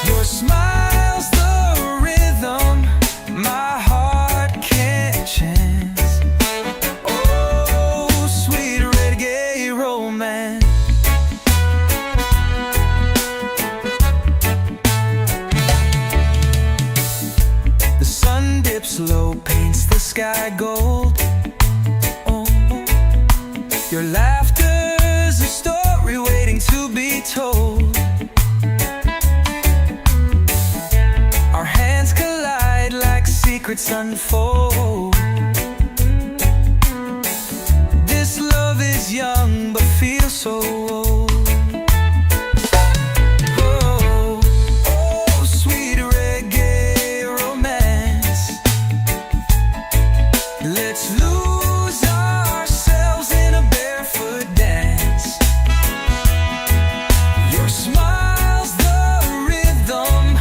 [SPEAKER 1] Your smile's the rhythm my heart can't chance. Oh, sweet reggae romance. The sun dips low, paints the sky gold. Your laughter's a story waiting to be told. Our hands collide like secrets unfold. This love is young but feels so old. Oh, oh, sweet reggae romance. Let's lose ourselves in a barefoot dance. Your smile's the rhythm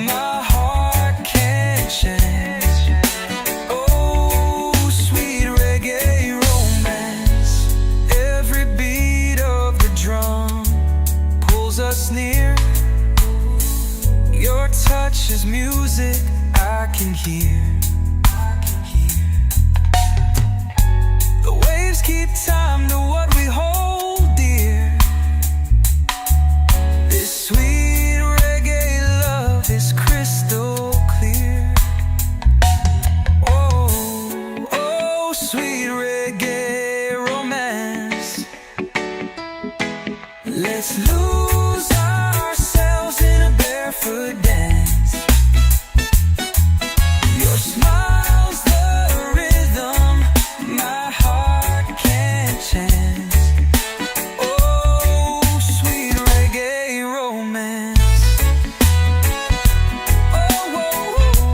[SPEAKER 1] my heart can't chance. Oh, sweet reggae romance. Every beat of the drum pulls us near. Your touch is music I can hear. The waves keep time to what we hold dear. This sweet reggae love is crystal clear. Oh, oh, sweet reggae romance. Let's lose ourselves in a barefoot dance. Your smile's the rhythm my heart can't chance. Oh, sweet reggae romance. Oh, oh, oh.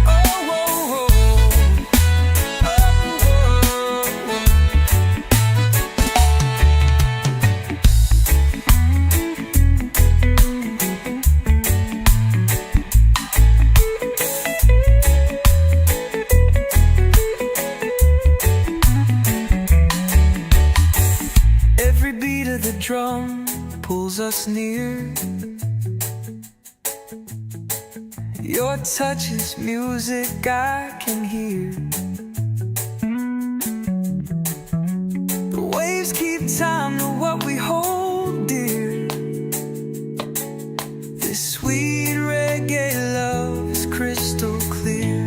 [SPEAKER 1] Oh, oh, oh. Oh, every beat of the drum pulls us near. Your touch is music I can hear. The waves keep time to what we hold dear. This sweet reggae love is crystal clear.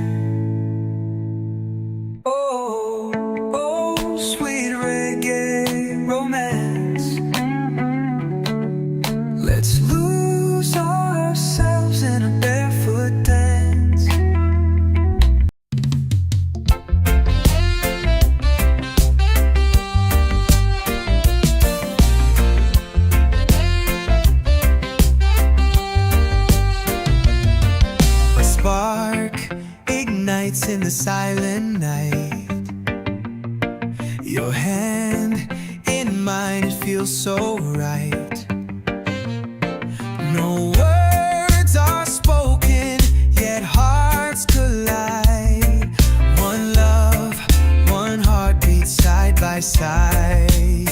[SPEAKER 1] Oh, oh, sweet reggae romance. peace in the silent night. Your hand in mine, it feels so right. No words are spoken, yet hearts collide. One love, one heartbeat, side by side.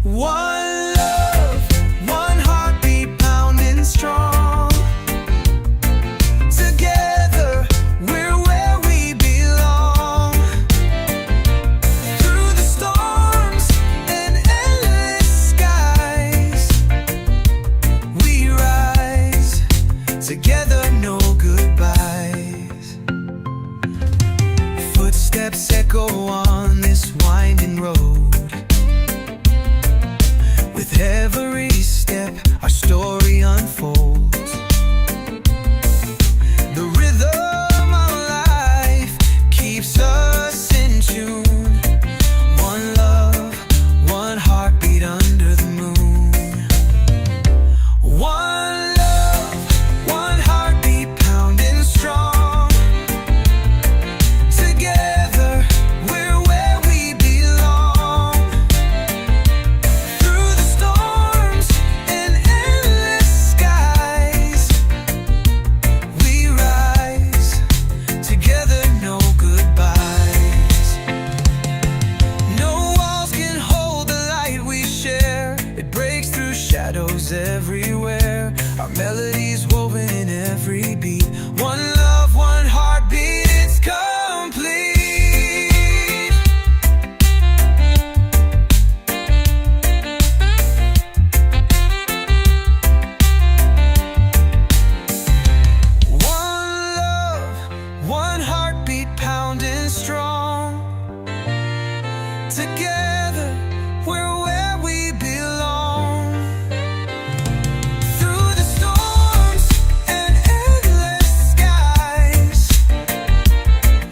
[SPEAKER 1] One love, one heartbeat, pounding strong. Together, we're where we belong. Through the storms and endless skies, we rise. Together, no goodbyes. Footsteps echo on this winding road. With every step, our story unfolds. The rhythm of life keeps us in tune. One love, one heartbeat under the moon. One love, one heartbeat, pounding strong. Together, we're where we belong. Through the storms and endless skies, we rise. Together, no goodbyes. No walls can hold the light we share. It breaks through shadows everywhere. Our melodies woven in every beat. One love, one heartbeat, it's complete. One love, one heartbeat, pounding strong. Together, we're where we belong. Through the storms and endless skies,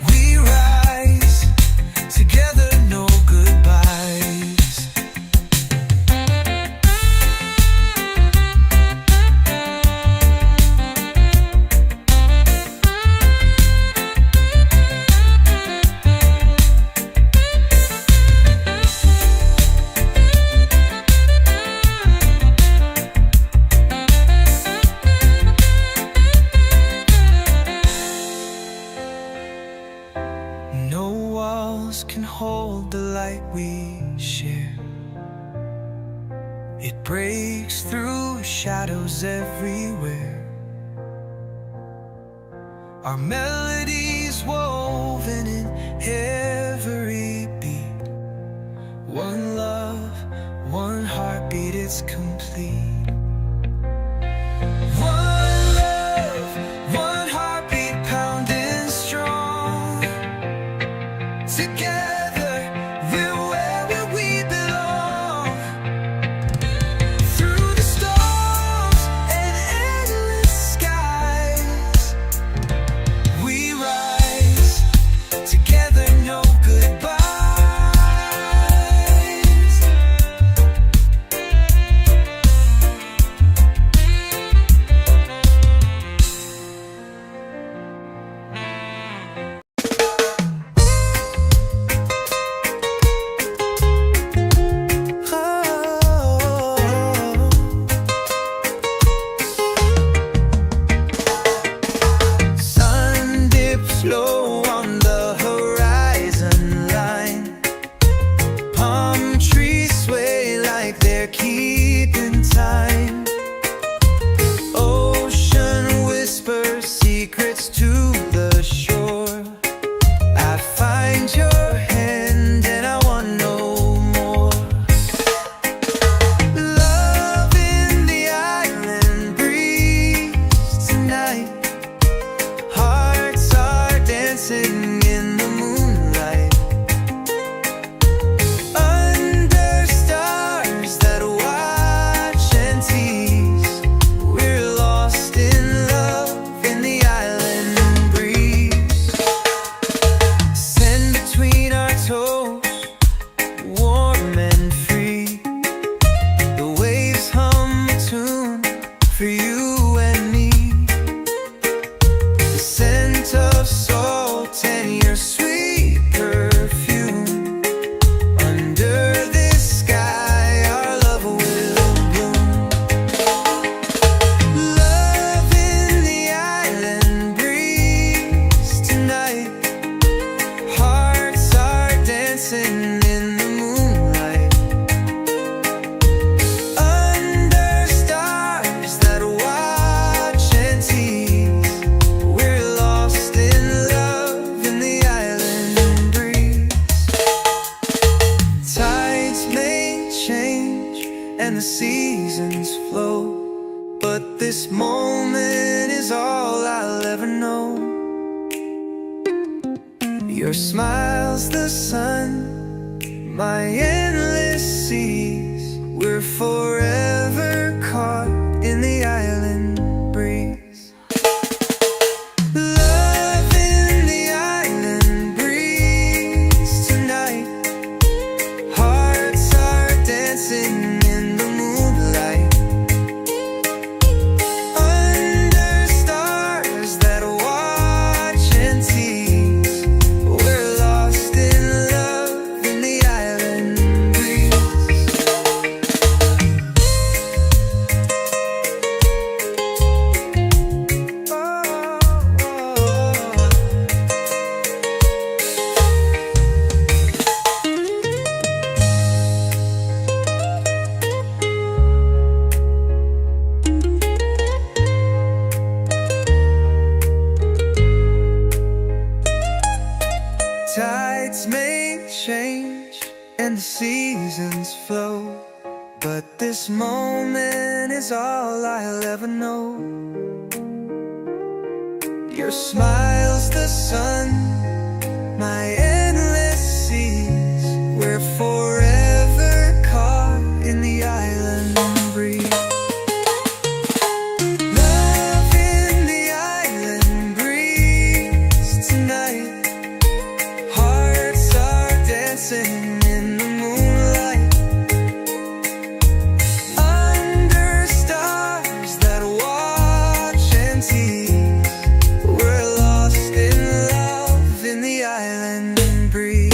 [SPEAKER 1] we rise. Together, no goodbyes. No walls can hold the light we share. It breaks through shadows everywhere. Our melodies woven in every beat. One love, one heartbeat, it's complete. One love, one heartbeat, pounding strong. Together, we're where we belong. Through the storms and endless skies, we rise. Together, no goodbyes. seasons flow, but this moment is all I'll ever know. Your smile's the sun, my endless seas. We're forever caught in the island breeze. Love in the island breeze tonight. Hearts are dancing in the moonlight, under stars that watch and tease. We're lost in love in the island breeze. Tides may change and the seasons flow, but this moment is all I'll ever know. Your smile's the sun, my endless seas. We're forever caught in the island breeze. Love in the island breeze tonight. Hearts are dancing in the moonlight, under stars that watch and tease. We're lost in love in the island breeze.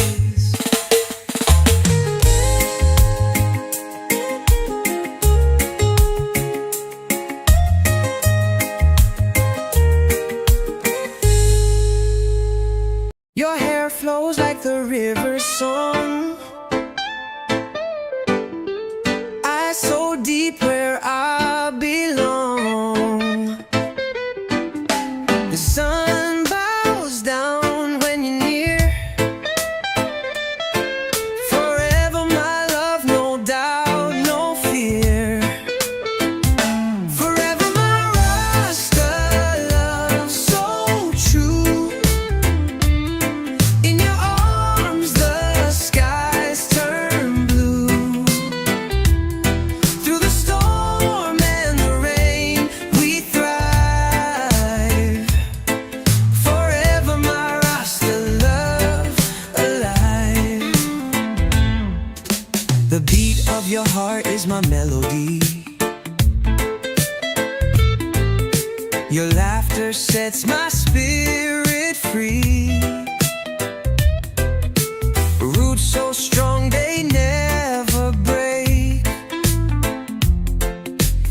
[SPEAKER 1] Your hair flows like the river's song, eyes so deep where I belong. The sun bows down when you're near. Forever my love, no doubt, no fear. Forever my Rasta love, so true. In your arms the skies turn blue. Through the storm and the rain we thrive. Forever my Rasta love alive. The beat of your heart is my melody. Your laughter sets my spirit free. Roots so strong they never break.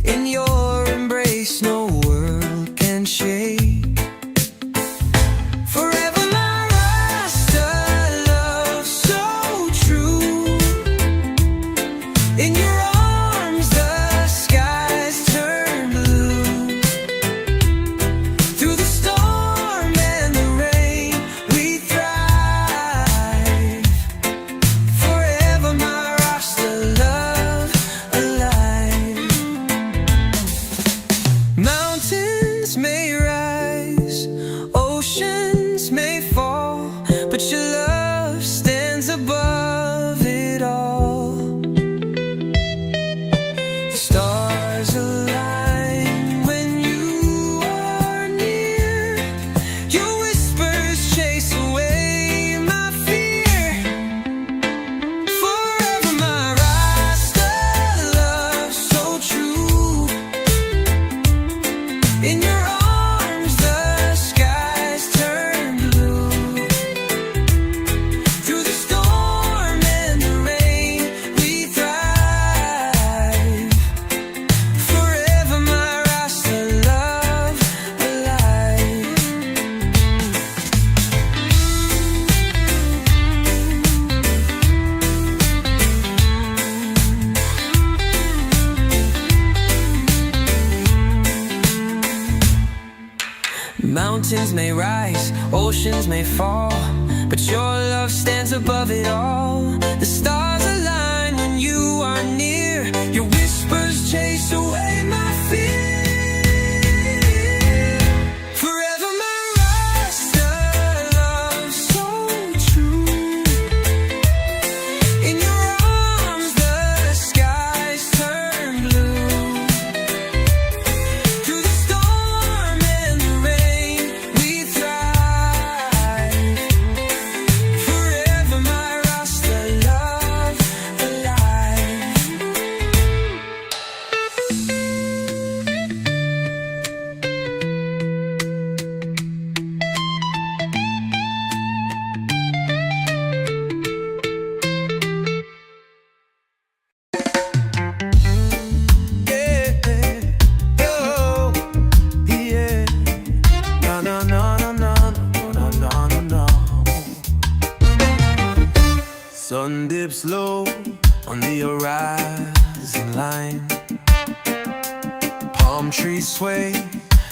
[SPEAKER 1] In your embrace no world can shake. Forever my Rasta love, so true. In your arms the skies turn blue. Through the storm and the rain we thrive. Forever my Rasta love alive. Mountains may rise, oceans may fall, but your love stands above it all. The stars align when you are near. Your whispers chase away my fear. Forever my Rasta love, so true. In your arms the skies turn blue. Through the storm and the rain we thrive. Forever my Rasta love alive. Mountains may rise, oceans may fall, but your love stands above it all. The stars align when you are near. Your whispers chase Palm trees sway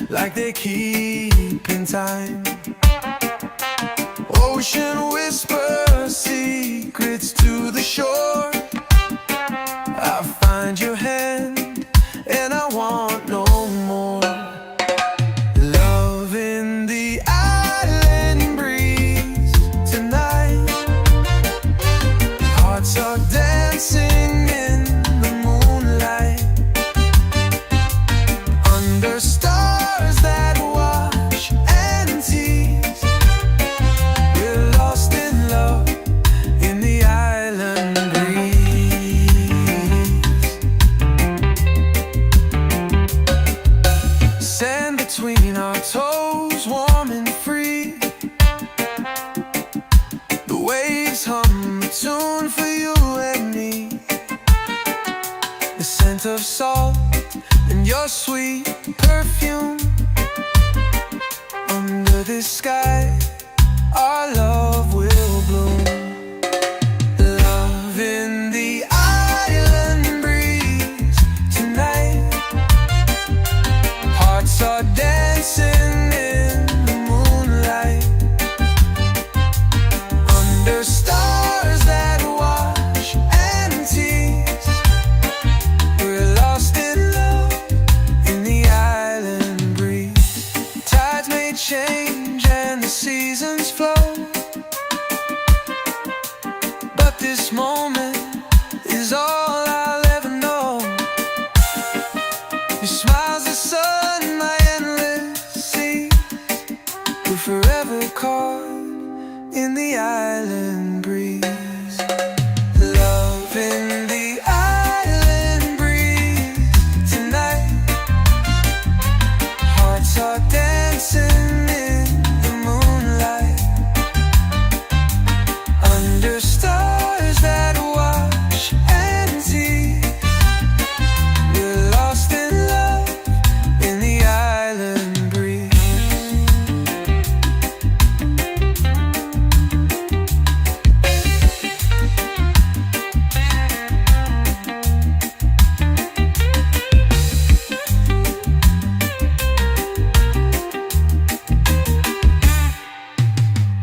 [SPEAKER 1] like they keep in time. Ocean whispers secrets to the shore. I find your hand and I want no more. Love in the island breeze tonight. Hearts are dancing in the moonlight, under stars that watch and tease. We're lost in love in the island breeze. Sand between our toes, warm and free. The waves hum a tune for you and me. The scent of salt and your sweet perfume. Under this sky, our love will bloom. Love in the island breeze tonight. Hearts are dancing in the moonlight, under stars that watch and tease. We're lost in love in the island breeze. Tides may change and the seasons flow, but this moment is all I'll ever know. Your smile's the sun, my endless sea. We're forever caught in the island breeze. Love in the island breeze tonight. Hearts are dancing in the moonlight, under stars that watch and tease. We're lost in love in the island breeze.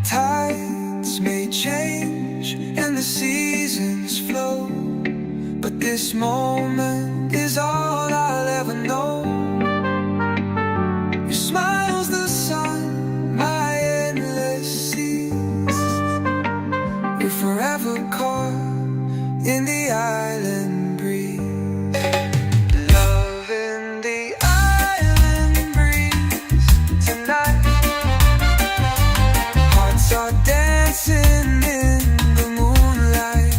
[SPEAKER 1] Tides may change and the seasons flow, but this moment is all I'll ever know. Your smile's the sun, my endless seas. We're forever caught in the island breeze. Love in the island breeze tonight. Hearts are dancing in the moonlight,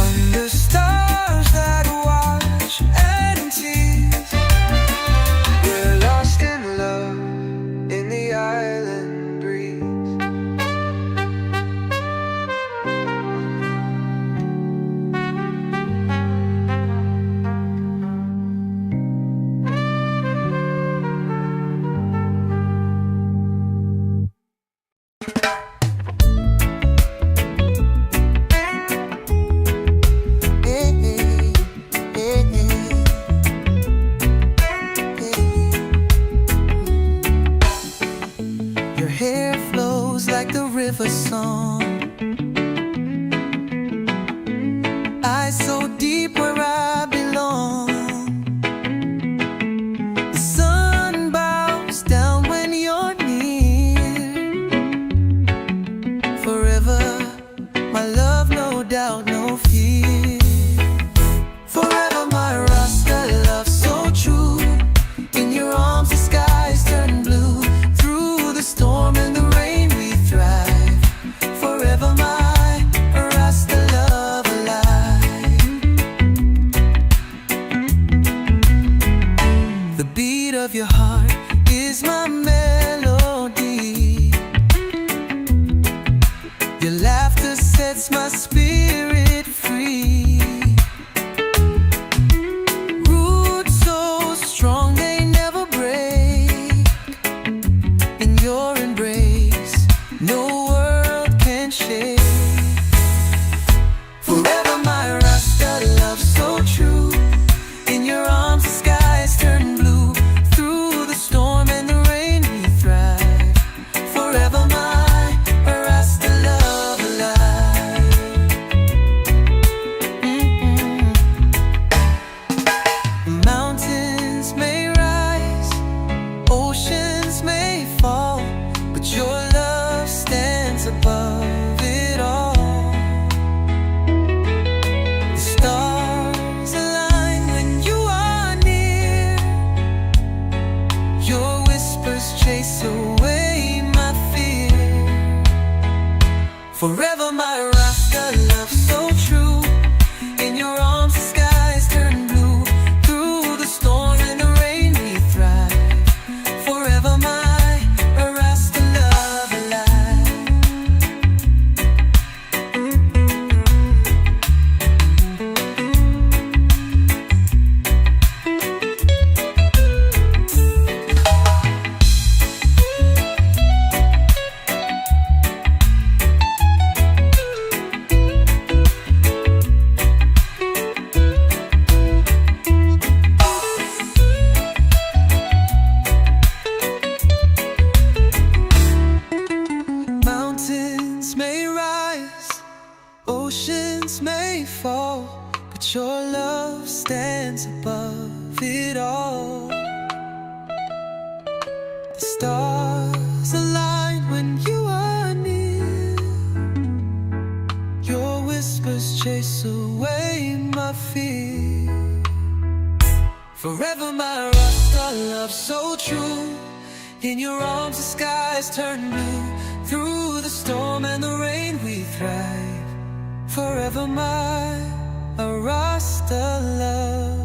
[SPEAKER 1] under stars that watch and tease. We're lost in love in the island breeze. Your hair flows like the river song. Eyes so deep where I belong. The sun bows down when you're near. Forever, my love, no doubt, no fear. Forever, my Rasta love, so true. In your arms, the skies turn blue. Through the storm and the rain, we thrive. Forever, my Rasta love alive. The beat of your heart is my melody. Your laughter sets my spirit free. Roots so strong they never break. In your embrace, no world can shake. Forever, my Rasta love, so true. In your arms, above it all. The stars align when you are near. Your whispers chase away my fear. Forever my Rasta love so true. In your arms the skies turn blue. Through the storm and the rain we thrive. Forever my Rasta love.